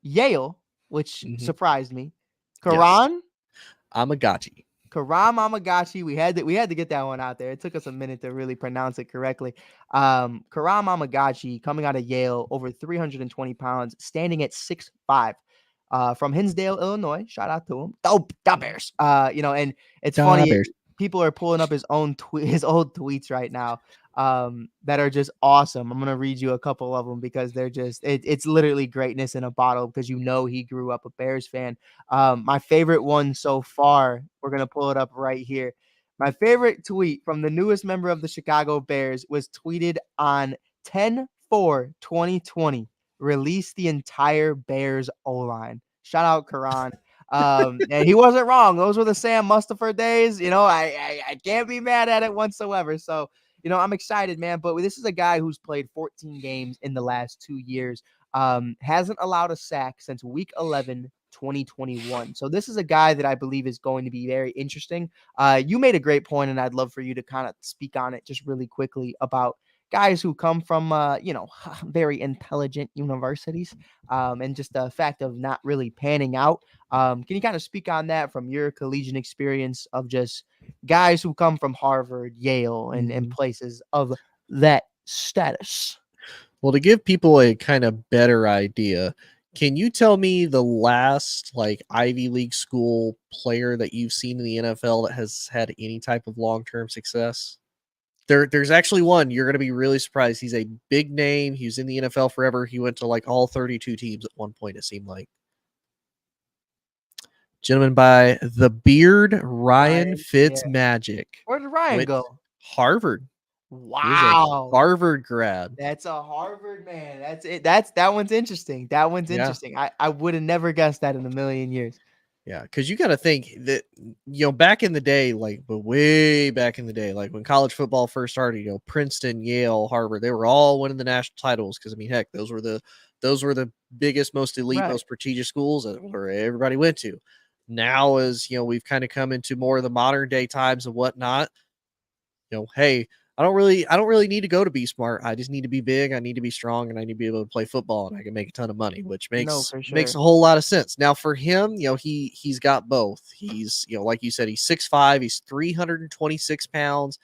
Yale, which surprised me. Karan Amagachi. We had to get that one out there. It took us a minute to really pronounce it correctly. Karan Amagachi coming out of Yale, over 320 pounds, standing at 6'5", from Hinsdale, Illinois. Shout out to him. Oh, the Bears. And it's funny. Bears. People are pulling up his old tweets right now that are just awesome. I'm going to read you a couple of them because they're just, it's literally greatness in a bottle because he grew up a Bears fan. My favorite one so far, we're going to pull it up right here. My favorite tweet from the newest member of the Chicago Bears was tweeted on 10/4/2020. Release the entire Bears O-line. Shout out Karan. And he wasn't wrong. Those were the Sam Mustipher days. I can't be mad at it whatsoever. So, I'm excited, man. But this is a guy who's played 14 games in the last 2 years. Hasn't allowed a sack since week 11, 2021. So this is a guy that I believe is going to be very interesting. You made a great point, and I'd love for you to kind of speak on it just really quickly about guys who come from, very intelligent universities and just the fact of not really panning out. Can you kind of speak on that from your collegiate experience of just guys who come from Harvard, Yale, and places of that status? Well, to give people a kind of better idea, can you tell me the last Ivy League school player that you've seen in the NFL that has had any type of long-term success? There's actually one. You're going to be really surprised. He's a big name. He was in the NFL forever. He went to all 32 teams at one point, it seemed like. Gentleman by the beard, Ryan Fitzmagic. Where did Ryan go? Harvard. Wow. Harvard grad. That's a Harvard man. That's it. That one's interesting. Interesting. I would have never guessed that in a million years. Yeah, because you got to think that, back in the day, but way back in the day, when college football first started, Princeton, Yale, Harvard, they were all winning the national titles because, heck, those were the biggest, most elite, most prestigious schools where everybody went to. Now, as we've kind of come into more of the modern day times and whatnot, hey, I don't really need to go to be smart. I just need to be big. I need to be strong, and I need to be able to play football, and I can make a ton of money, which makes a whole lot of sense. Now for him, he's got both. He's, like you said, he's 6'5", he's 326 pounds.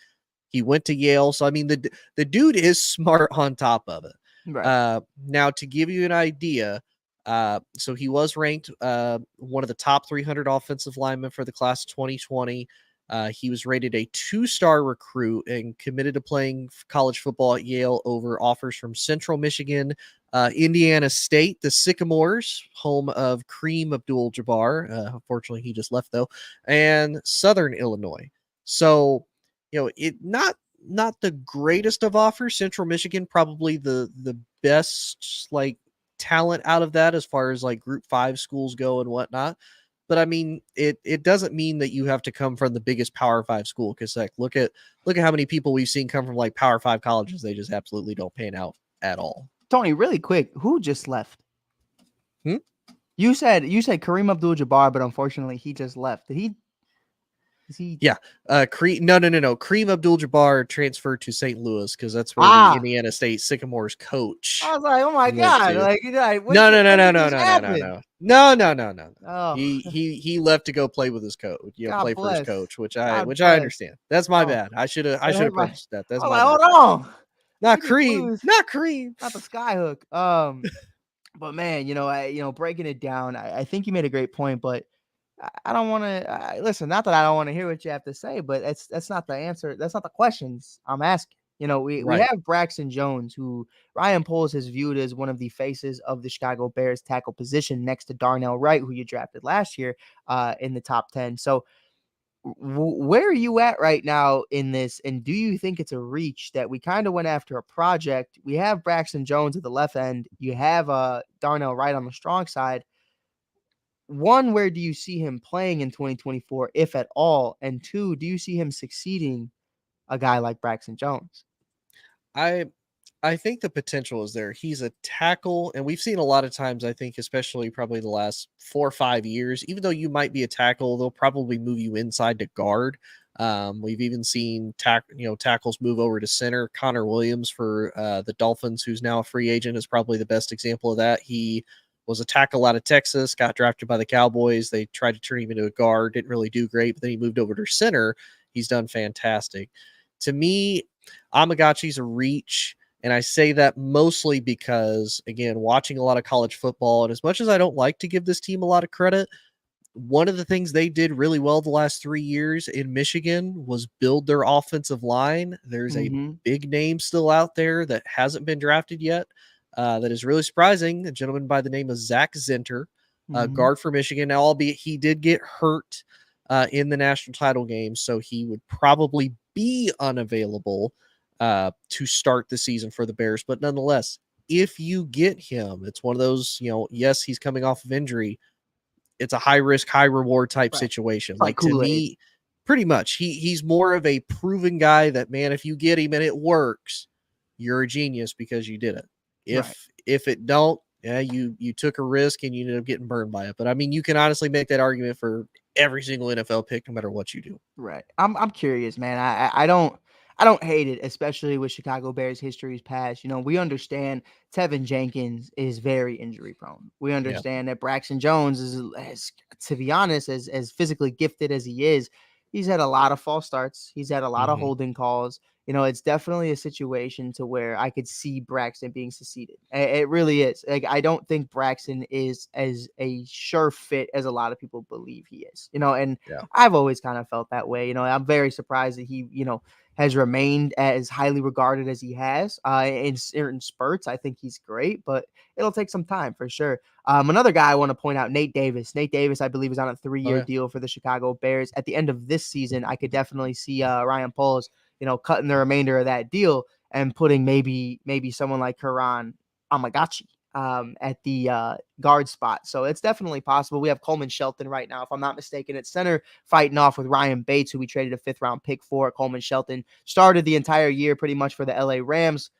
He went to Yale. So the dude is smart on top of it. Right. Now to give you an idea, so he was ranked one of the top 300 offensive linemen for the class of 2020. He was rated a 2-star recruit and committed to playing college football at Yale over offers from Central Michigan, Indiana State, the Sycamores, home of Kareem Abdul-Jabbar. Unfortunately, he just left though, and Southern Illinois. So, it not the greatest of offers. Central Michigan probably the best talent out of that as far as Group 5 schools go and whatnot. But it doesn't mean that you have to come from the biggest Power 5 school, because look at how many people we've seen come from Power 5 colleges. They just absolutely don't pan out at all. Tony, really quick, who just left? You said Kareem Abdul-Jabbar, but unfortunately he just left. Did Is he? Yeah. No. Kareem Abdul-Jabbar transferred to St. Louis because that's where the Indiana State Sycamores coach. I was like, oh my God! Like, when No. did this happen? No. Oh, He left to go play with his coach. God Play for his bless. coach, which God I bless. understand. That's my Oh, bad. I should have that hurt my- prefaced that. That's I was my like, bad. hold on. Not We just Kareem. lose. Not Kareem. Not the skyhook. But man, breaking it down, I think you made a great point, but I don't want to listen. Not that I don't want to hear what you have to say, but that's not the answer. That's not the questions I'm asking. We Right. have Braxton Jones, who Ryan Poles has viewed as one of the faces of the Chicago Bears tackle position, next to Darnell Wright, who you drafted last year in the top 10. So where are you at right now in this? And do you think it's a reach that we kind of went after a project? We have Braxton Jones at the left end. You have Darnell Wright on the strong side. One, where do you see him playing in 2024, if at all? And two, do you see him succeeding a guy like Braxton Jones? I think the potential is there. He's a tackle, and we've seen a lot of times, I think, especially probably the last 4 or 5 years, even though you might be a tackle, they'll probably move you inside to guard. We've even seen tackles move over to center. Connor Williams for the Dolphins, who's now a free agent, is probably the best example of that. He was a tackle out of Texas, got drafted by the Cowboys. They tried to turn him into a guard, didn't really do great, but then he moved over to center. He's done fantastic. To me, Amagachi's a reach. And I say that mostly because, again, watching a lot of college football, and as much as I don't like to give this team a lot of credit, one of the things they did really well the last 3 years in Michigan was build their offensive line. There's a big name still out there that hasn't been drafted yet that is really surprising, a gentleman by the name of Zach Zinter, guard for Michigan. Now, albeit he did get hurt in the national title game, so he would probably be unavailable to start the season for the Bears. But nonetheless, if you get him, it's one of those, yes, he's coming off of injury. It's a high risk, high reward type situation. Like to me, pretty much, he's more of a proven guy that, man, if you get him and it works, you're a genius because you did it. If it don't, you took a risk and you ended up getting burned by it. But I mean, you can honestly make that argument for every single NFL pick, no matter what you do. Right. I'm curious, man. I don't hate it, especially with Chicago Bears history's past. We understand Tevin Jenkins is very injury prone. We understand that Braxton Jones is, to be honest, as physically gifted as he is, he's had a lot of false starts. He's had a lot of holding calls. It's definitely a situation to where I could see Braxton being succeeded. It really is. Like, I don't think Braxton is as a sure fit as a lot of people believe he is, and I've always kind of felt that way. I'm very surprised that he, has remained as highly regarded as he has in certain spurts. I think he's great, but it'll take some time for sure. Another guy I want to point out, Nate Davis. Nate Davis, I believe, is on a 3-year deal for the Chicago Bears. At the end of this season, I could definitely see Ryan Poles, cutting the remainder of that deal and putting maybe someone like Karan Amagachi at the guard spot. So it's definitely possible. We have Coleman Shelton right now, if I'm not mistaken, at center, fighting off with Ryan Bates, who we traded a 5th-round pick for. Coleman Shelton started the entire year pretty much for the LA Rams.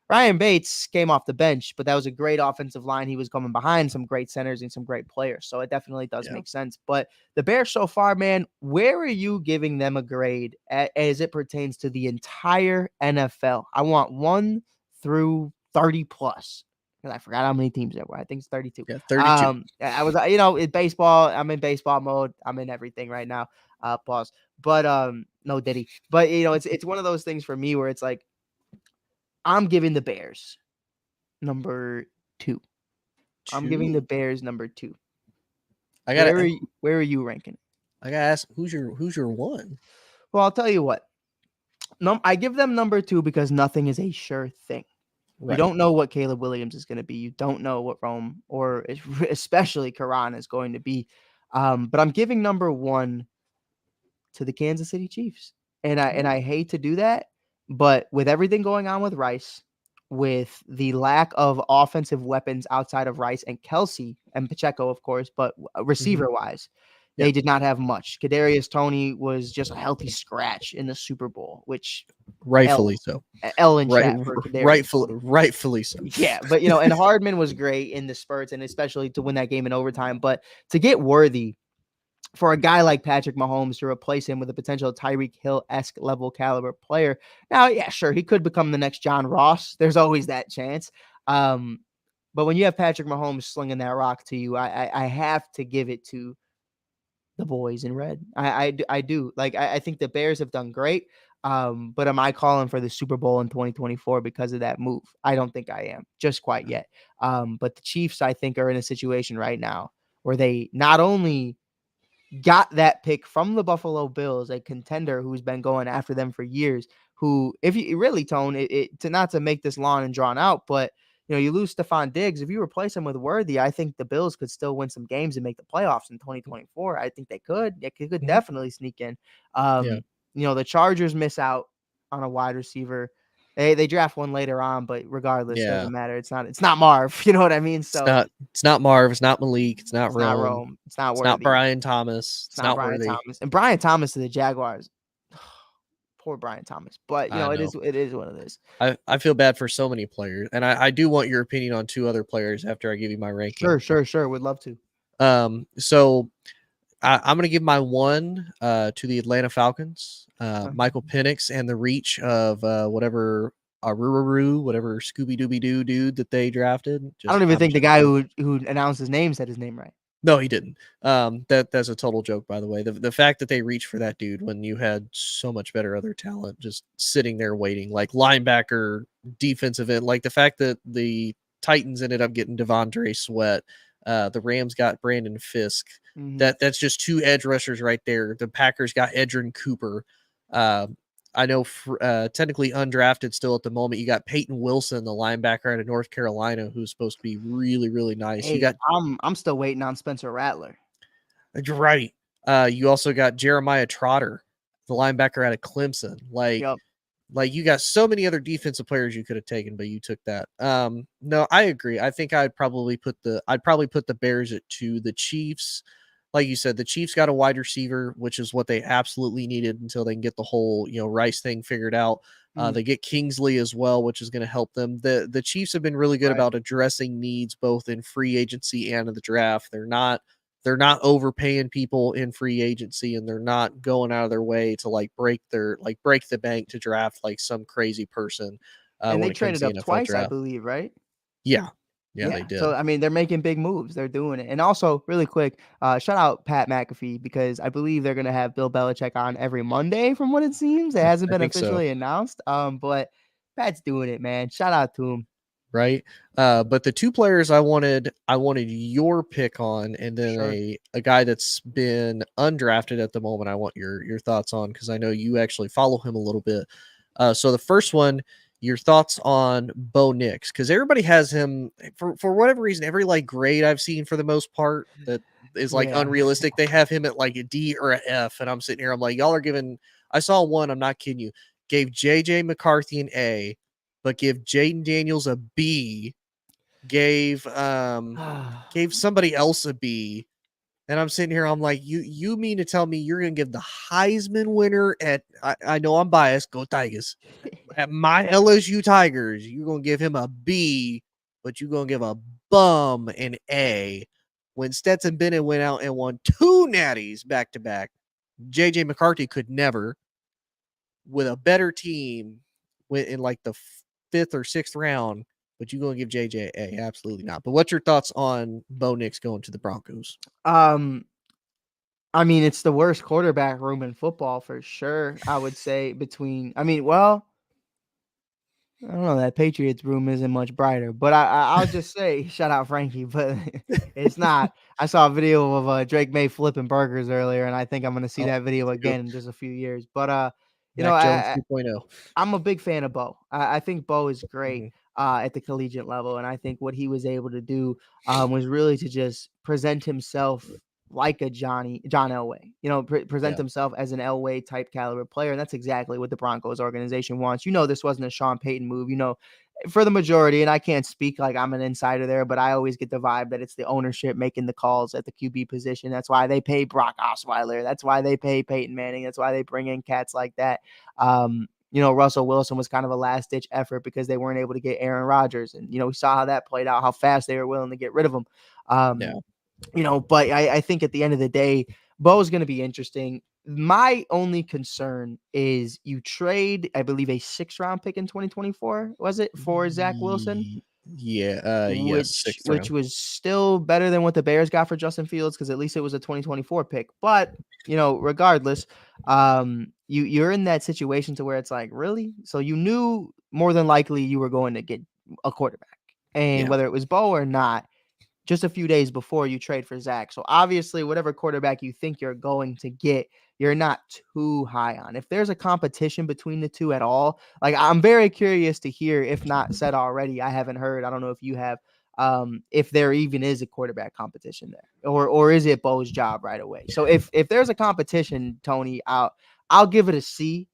Ryan Bates came off the bench, but that was a great offensive line. He was coming behind some great centers and some great players. So it definitely does make sense. But the Bears so far, man, where are you giving them a grade as it pertains to the entire NFL? I want 1 through 30 plus. I forgot how many teams there were. I think it's 32. Yeah, 32. I was, in baseball. I'm in baseball mode. I'm in everything right now. Pause. But no Diddy. But it's one of those things for me where it's like, I'm giving the Bears number 2. I'm giving the Bears number 2. Where are you ranking? I gotta ask, who's your 1? Well, I'll tell you what. I give them number 2 because nothing is a sure thing. You don't know what Caleb Williams is going to be. You don't know what Rome or especially Karan is going to be. But I'm giving number 1 to the Kansas City Chiefs. And I hate to do that, but with everything going on with Rice, with the lack of offensive weapons outside of Rice and Kelsey and Pacheco, of course, but receiver-wise, they did not have much. Kadarius Toney was just a healthy scratch in the Super Bowl, which rightfully so. Rightfully so. Yeah, but and Hardman was great in the spurts and especially to win that game in overtime. But to get Worthy for a guy like Patrick Mahomes to replace him with a potential Tyreek Hill-esque level caliber player. Now, yeah, sure, he could become the next John Ross. There's always that chance. But when you have Patrick Mahomes slinging that rock to you, I have to give it to the boys in red. I do. Like, I think the Bears have done great. But am I calling for the Super Bowl in 2024 because of that move? I don't think I am just quite yet. But the Chiefs, I think, are in a situation right now where they not only got that pick from the Buffalo Bills, a contender who's been going after them for years, who, if you really, Tone, to not to make this long and drawn out, but you lose Stephon Diggs. If you replace him with Worthy, I think the Bills could still win some games and make the playoffs in 2024. I think they could. They could definitely sneak in. Yeah. The Chargers miss out on a wide receiver. They draft one later on, but regardless, Yeah. doesn't matter. It's not Marv. You know what I mean? So It's not Marv. It's not Malik. It's not it's not Rome. Rome. It's not It's Worthy. not Brian Thomas. It's not Brian Worthy. Thomas. And Brian Thomas to the Jaguars. Poor Brian Thomas. But I it know. is what it is. I feel bad for so many players, and I do want your opinion on two other players after I give you my ranking. Sure. Would love to. So I'm going to give my one to the Atlanta Falcons, Michael Penix, and the reach of whatever whatever Scooby Dooby Doo dude that they drafted. I don't even think the guy who announced his name said his name right. No, he didn't. That's a total joke, by the way. The fact that they reached for that dude when you had so much better other talent just sitting there waiting, like linebacker, defensive end, like the fact that the Titans ended up getting Devondre Sweat, the Rams got Brandon Fisk. That's just two edge rushers right there. The Packers got Edgerrin Cooper. I know technically undrafted still at the moment. You got Peyton Wilson, the linebacker out of North Carolina, who's supposed to be really, really nice. Hey, you got I'm still waiting on Spencer Rattler. You're right. You also got Jeremiah Trotter, the linebacker out of Clemson. Like you got so many other defensive players you could have taken, but you took that. No, I agree. I think I'd probably put the Bears at 2. The Chiefs, like you said, the Chiefs got a wide receiver, which is what they absolutely needed until they can get the whole, Rice thing figured out. They get Kingsley as well, which is going to help them. The Chiefs have been really good about addressing needs both in free agency and in the draft. They're not overpaying people in free agency, and they're not going out of their way to break the bank to draft like some crazy person. And they traded up twice, draft. I believe, right? Yeah, they did. So, I mean, they're making big moves. They're doing it. And also, really quick, shout out Pat McAfee, because I believe they're going to have Bill Belichick on every Monday from what it seems. It hasn't been officially announced. But Pat's doing it, man. Shout out to him. Right. But the two players I wanted your pick on, and then a guy that's been undrafted at the moment, I want your thoughts on, because I know you actually follow him a little bit. So the first one, your thoughts on Bo Nix, because everybody has him for whatever reason. Every grade I've seen for the most part that is unrealistic, they have him at like a D or a F, and I'm sitting here, I'm like, y'all are giving. I saw one, I'm not kidding you, gave JJ McCarthy an A, but give Jaden Daniels a B, gave somebody else a B. And I'm sitting here, I'm like, you mean to tell me you're going to give the Heisman winner I know I'm biased, go Tigers, at my LSU Tigers, you're going to give him a B, but you're going to give a bum an A, when Stetson Bennett went out and won 2 natties back-to-back. JJ McCarthy could never, with a better team, went in like the 5th or 6th round, but you're going to give JJ A? Absolutely not. But what's your thoughts on Bo Nix going to the Broncos? I mean, it's the worst quarterback room in football for sure. I would say I don't know, that Patriots room isn't much brighter, but I'll just say shout out Frankie, but it's not. I saw a video of Drake May flipping burgers earlier, and I think I'm going to see that video again in just a few years. But Jones 2.0. I'm a big fan of Bo. I think Bo is great at the collegiate level, and I think what he was able to do was really to just present himself like a John Elway, present himself as an Elway type caliber player. And that's exactly what the Broncos organization wants. This wasn't a Sean Payton move, for the majority. And I can't speak like I'm an insider there, but I always get the vibe that it's the ownership making the calls at the QB position. That's why they pay Brock Osweiler. That's why they pay Peyton Manning. That's why they bring in cats like that. Russell Wilson was kind of a last ditch effort because they weren't able to get Aaron Rodgers. And, we saw how that played out, how fast they were willing to get rid of him. But I think at the end of the day, Bo's going to be interesting. My only concern is you trade, I believe, a 6th-round pick in 2024, was it, for Zach Wilson? Yeah, yes, Which 6th which round. was still better than what the Bears got for Justin Fields, because at least it was a 2024 pick. But regardless, you're in that situation to where it's like, really? So you knew more than likely you were going to get a quarterback, and Yeah. whether it was Bo or not, just a few days before you trade for Zach. So obviously, whatever quarterback you think you're going to get, you're not too high on. If there's a competition between the two at all, like, I'm very curious to hear, if not said already, I haven't heard, I don't know if you have, if there even is a quarterback competition there, or is it Bo's job right away? So if there's a competition, Tony, I'll give it a C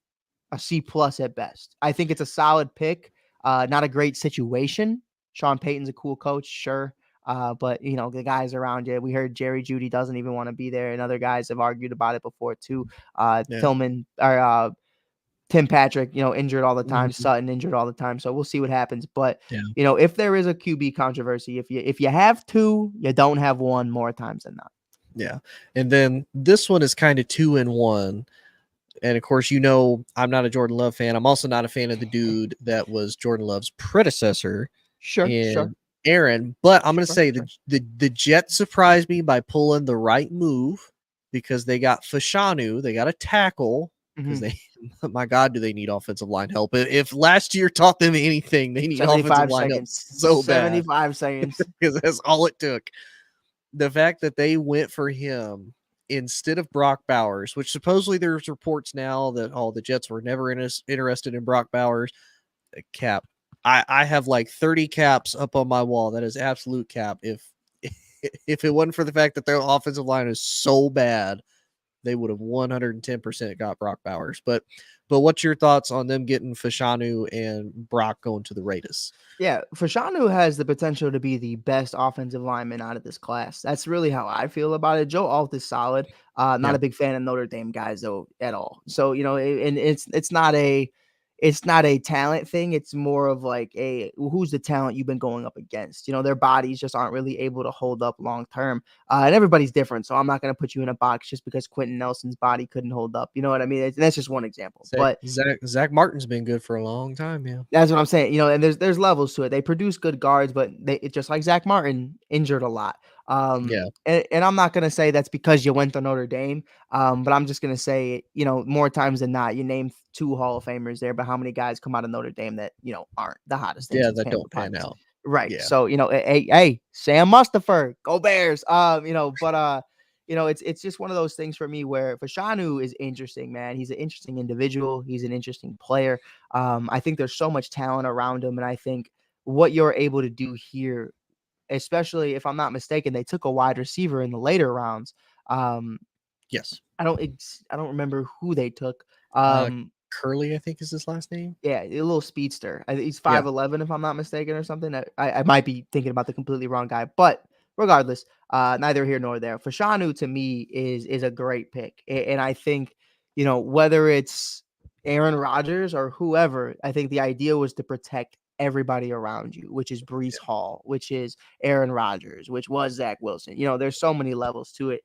plus at best. I think it's a solid pick. Not a great situation. Sean Payton's a cool coach, sure. But the guys around you, we heard Jerry Jeudy doesn't even want to be there, and other guys have argued about it before too. Yeah. Tillman or Tim Patrick, injured all the time. Mhm. Sutton injured all the time. So we'll see what happens. But Yeah. if there is a QB controversy, if you have two, you don't have one more times than not. Yeah. And then this one is kind of 2-in-1. And of course, I'm not a Jordan Love fan. I'm also not a fan of the dude that was Jordan Love's predecessor Sure. in Aaron. But I'm going to say Sure. the Jets surprised me by pulling the right move, because they got Fashanu. They got a tackle, because they, my God, do they need offensive line help? If last year taught them anything, they need offensive line help so bad. 75 seconds. Because that's all it took. The fact that they went for him instead of Brock Bowers, which supposedly there's reports now that the Jets were never interested in Brock Bowers. Cap. I have like 30 caps up on my wall. That is absolute cap. If it wasn't for the fact that their offensive line is so bad, they would have 110% got Brock Bowers. But what's your thoughts on them getting Fashanu and Brock going to the Raiders? Yeah, Fashanu has the potential to be the best offensive lineman out of this class. That's really how I feel about it. Joe Alt is solid. Not a big fan of Notre Dame guys though at all. So and it's not a talent thing. It's more of like who's the talent you've been going up against. Their bodies just aren't really able to hold up long term. And everybody's different, so I'm not going to put you in a box just because Quentin Nelson's body couldn't hold up. You know what I mean? That's just one example. But Zach Martin's been good for a long time, yeah. That's what I'm saying. And there's levels to it. They produce good guards, but they just like Zach Martin, injured a lot. And I'm not gonna say that's because you went to Notre Dame. But I'm just gonna say, more times than not, you name 2 Hall of Famers there, but how many guys come out of Notre Dame that aren't the hottest things? Yeah, that don't pan out. Right. Yeah. So hey, Sam Mustipher, go Bears. But it's just one of those things for me where Fashanu is interesting, man. He's an interesting individual. He's an interesting player. I think there's so much talent around him, and I think what you're able to do here, especially if I'm not mistaken, they took a wide receiver in the later rounds. Yes. I don't remember who they took. Curly, I think is his last name. Yeah, a little speedster. I think he's 5'11", if I'm not mistaken, or something. I might be thinking about the completely wrong guy, but regardless, neither here nor there. Fashanu to me is a great pick, and I think whether it's Aaron Rodgers or whoever, I think the idea was to protect everybody around you, which is Breece Hall, which is Aaron Rodgers, which was Zach Wilson. There's so many levels to it.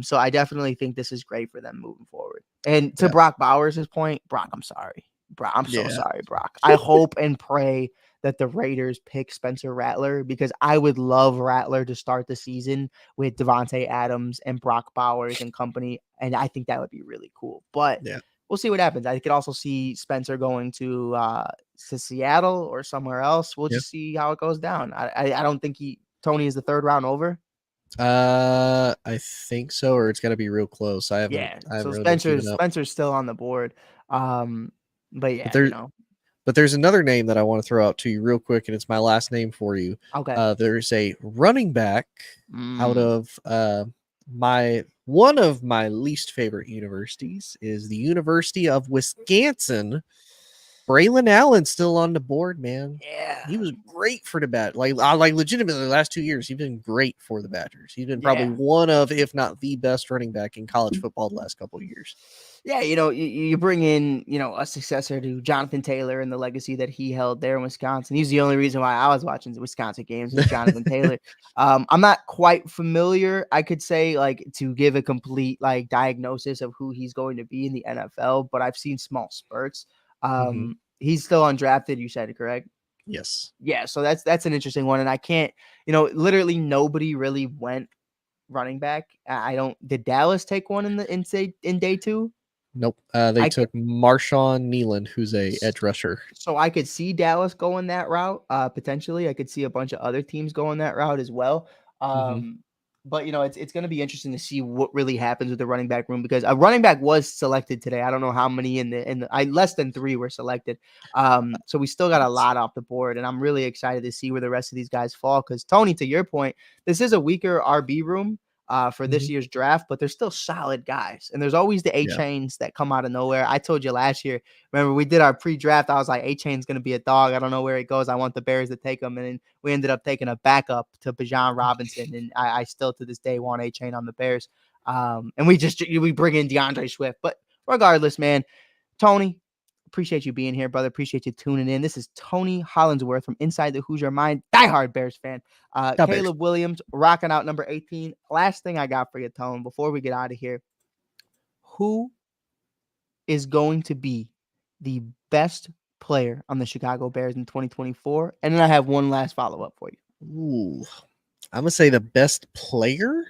So I definitely think this is great for them moving forward. And to Brock Bowers' point, Brock, I'm sorry. Brock, I'm so sorry, Brock. I hope and pray that the Raiders pick Spencer Rattler, because I would love Rattler to start the season with Devontae Adams and Brock Bowers and company. And I think that would be really cool. But we'll see what happens. I could also see Spencer going to Seattle or somewhere else. We'll just see how it goes down. I don't think Tony is the 3rd round over. I think so, or it's got to be real close. I haven't So really Spencer's still on the board. But yeah, but there's another name that I want to throw out to you real quick, and it's my last name for you. Okay. There's a running back out of one of my least favorite universities is the University of Wisconsin. Braylon Allen's still on the board, man. Yeah. He was great for the Badgers. Like legitimately, the last 2 years, he's been great for the Badgers. He's been probably one of, if not the best running back in college football the last couple of years. Yeah, you bring in, a successor to Jonathan Taylor and the legacy that he held there in Wisconsin. He's the only reason why I was watching the Wisconsin games was Jonathan Taylor. I'm not quite familiar, I could say, like, to give a complete like diagnosis of who he's going to be in the NFL, but I've seen small spurts. He's still undrafted, you said, correct? Yes. Yeah, so that's an interesting one, and I can't, literally nobody really went running back. I don't. Did Dallas take one in day two? Nope. They took Marshawn Nealon, who's a edge rusher. So I could see Dallas going that route. Potentially, I could see a bunch of other teams going that route as well. But it's going to be interesting to see what really happens with the running back room, because a running back was selected today. I don't know how many less than 3 were selected. So we still got a lot off the board, and I'm really excited to see where the rest of these guys fall. Because Tony, to your point, this is a weaker RB room for this year's draft, but they're still solid guys. And there's always the A-chains that come out of nowhere. I told you last year, remember we did our pre-draft, I was like, A-chain's going to be a dog. I don't know where it goes. I want the Bears to take him. And then we ended up taking a backup to Bijan Robinson. And I still to this day want A-chain on the Bears. And we bring in DeAndre Swift. But regardless, man, Tony, appreciate you being here, brother. Appreciate you tuning in. This is Tony Hollandsworth from Inside the Hoosier Mind, diehard Bears fan. Caleb Williams rocking out number 18. Last thing I got for you, Tone, before we get out of here. Who is going to be the best player on the Chicago Bears in 2024? And then I have one last follow-up for you. Ooh, I'm going to say the best player?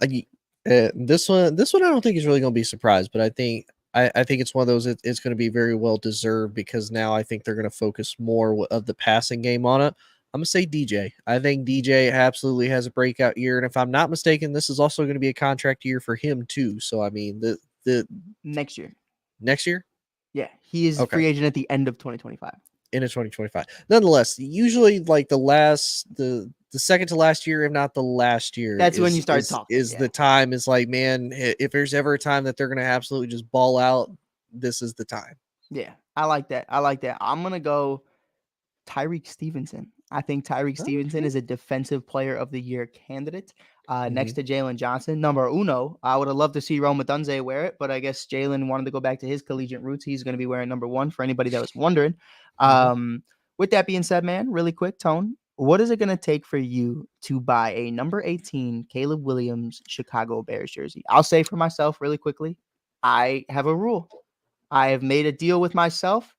This one I don't think is really going to be surprised, but I think it's one of those, it's going to be very well deserved, because now I think they're going to focus more of the passing game on it. I'm going to say DJ. I think DJ absolutely has a breakout year. And if I'm not mistaken, this is also going to be a contract year for him too. So, I mean, the next year. Next year? Yeah. He is free agent at the end of 2025. Into 2025. Nonetheless, usually like the second to last year, if not the last year, that's when you start talking. The time is like, man, if there's ever a time that they're going to absolutely just ball out, this is the time. Yeah, I like that. I'm going to go Tyreek Stevenson. I think Tyreek Stevenson is a defensive player of the year candidate next to Jalen Johnson. Number uno. I would have loved to see Rome Odunze wear it, but I guess Jalen wanted to go back to his collegiate roots. He's going to be wearing number 1 for anybody that was wondering. With that being said, man, really quick, Tone, what is it going to take for you to buy a number 18 Caleb Williams Chicago Bears jersey? I'll say for myself really quickly, I have a rule. I have made a deal with myself.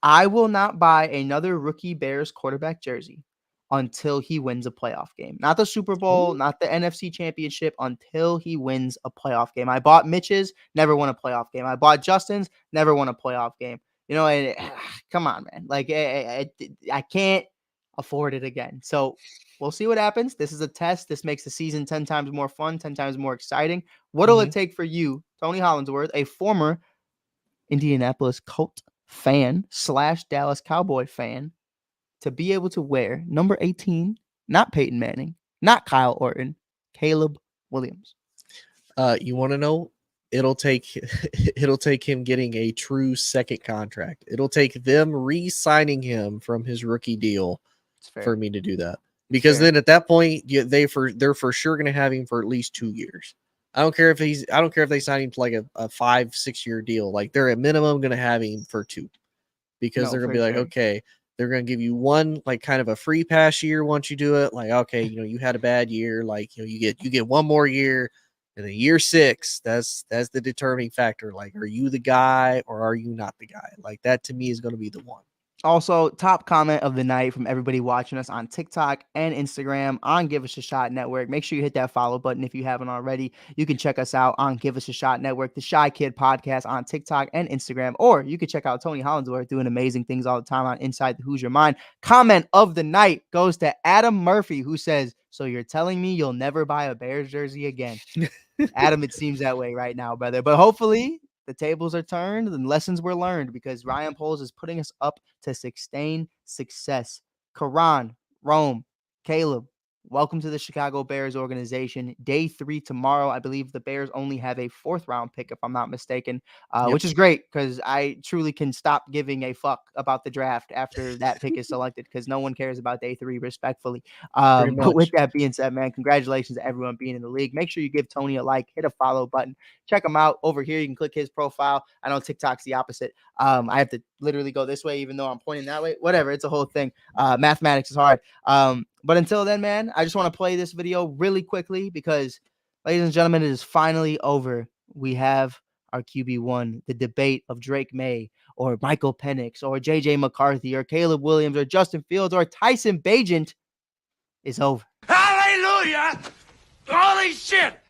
I will not buy another rookie Bears quarterback jersey until he wins a playoff game. Not the Super Bowl, not the NFC Championship, until he wins a playoff game. I bought Mitch's, never won a playoff game. I bought Justin's, never won a playoff game. Come on, man. Like, I can't afford it again. So we'll see what happens. This is a test. This makes the season 10 times more fun, 10 times more exciting. What will it take for you, Tony Hollandsworth, a former Indianapolis Colt fan / Dallas Cowboy fan, to be able to wear number 18, not Peyton Manning, not Kyle Orton, Caleb Williams? You want to know? It'll take him getting a true second contract. It'll take them re-signing him from his rookie deal for me to do that. Because then at that point, they're for sure going to have him for at least 2 years. I don't care if they sign him to like a 5-6 year deal. Like, they're at minimum going to have him for 2, because they're going to be like, okay, they're going to give you one, like, kind of a free pass year once you do it. Like, okay, you had a bad year. Like, you get one more year, and then year 6, that's the determining factor. Like, are you the guy or are you not the guy? Like, that to me is going to be the one. Also, top comment of the night from everybody watching us on TikTok and Instagram on Give Us a Shot Network. Make sure you hit that follow button if you haven't already. You can check us out on Give Us a Shot Network, the Shy Kid Podcast on TikTok and Instagram, or you can check out Tony Hollandsworth doing amazing things all the time on Inside the Hoosier Mind. Comment of the night goes to Adam Murphy, who says, "So you're telling me you'll never buy a Bears jersey again?" Adam, it seems that way right now, brother. But hopefully the tables are turned and lessons were learned, because Ryan Poles is putting us up to sustain success. Karan, Rome, Caleb, welcome to the Chicago Bears organization. Day 3 tomorrow. I believe the Bears only have a 4th round pick, if I'm not mistaken, which is great because I truly can stop giving a fuck about the draft after that pick is selected because no one cares about day 3, respectfully. But with that being said, man, congratulations to everyone being in the league. Make sure you give Tony a like, hit a follow button, check him out over here. You can click his profile. I know TikTok's the opposite. I have to literally go this way, even though I'm pointing that way. Whatever. It's a whole thing. Mathematics is hard. But until then, man, I just want to play this video really quickly because, ladies and gentlemen, it is finally over. We have our QB1. The debate of Drake May or Michael Penix or JJ McCarthy or Caleb Williams or Justin Fields or Tyson Bagent is over. Hallelujah! Holy shit!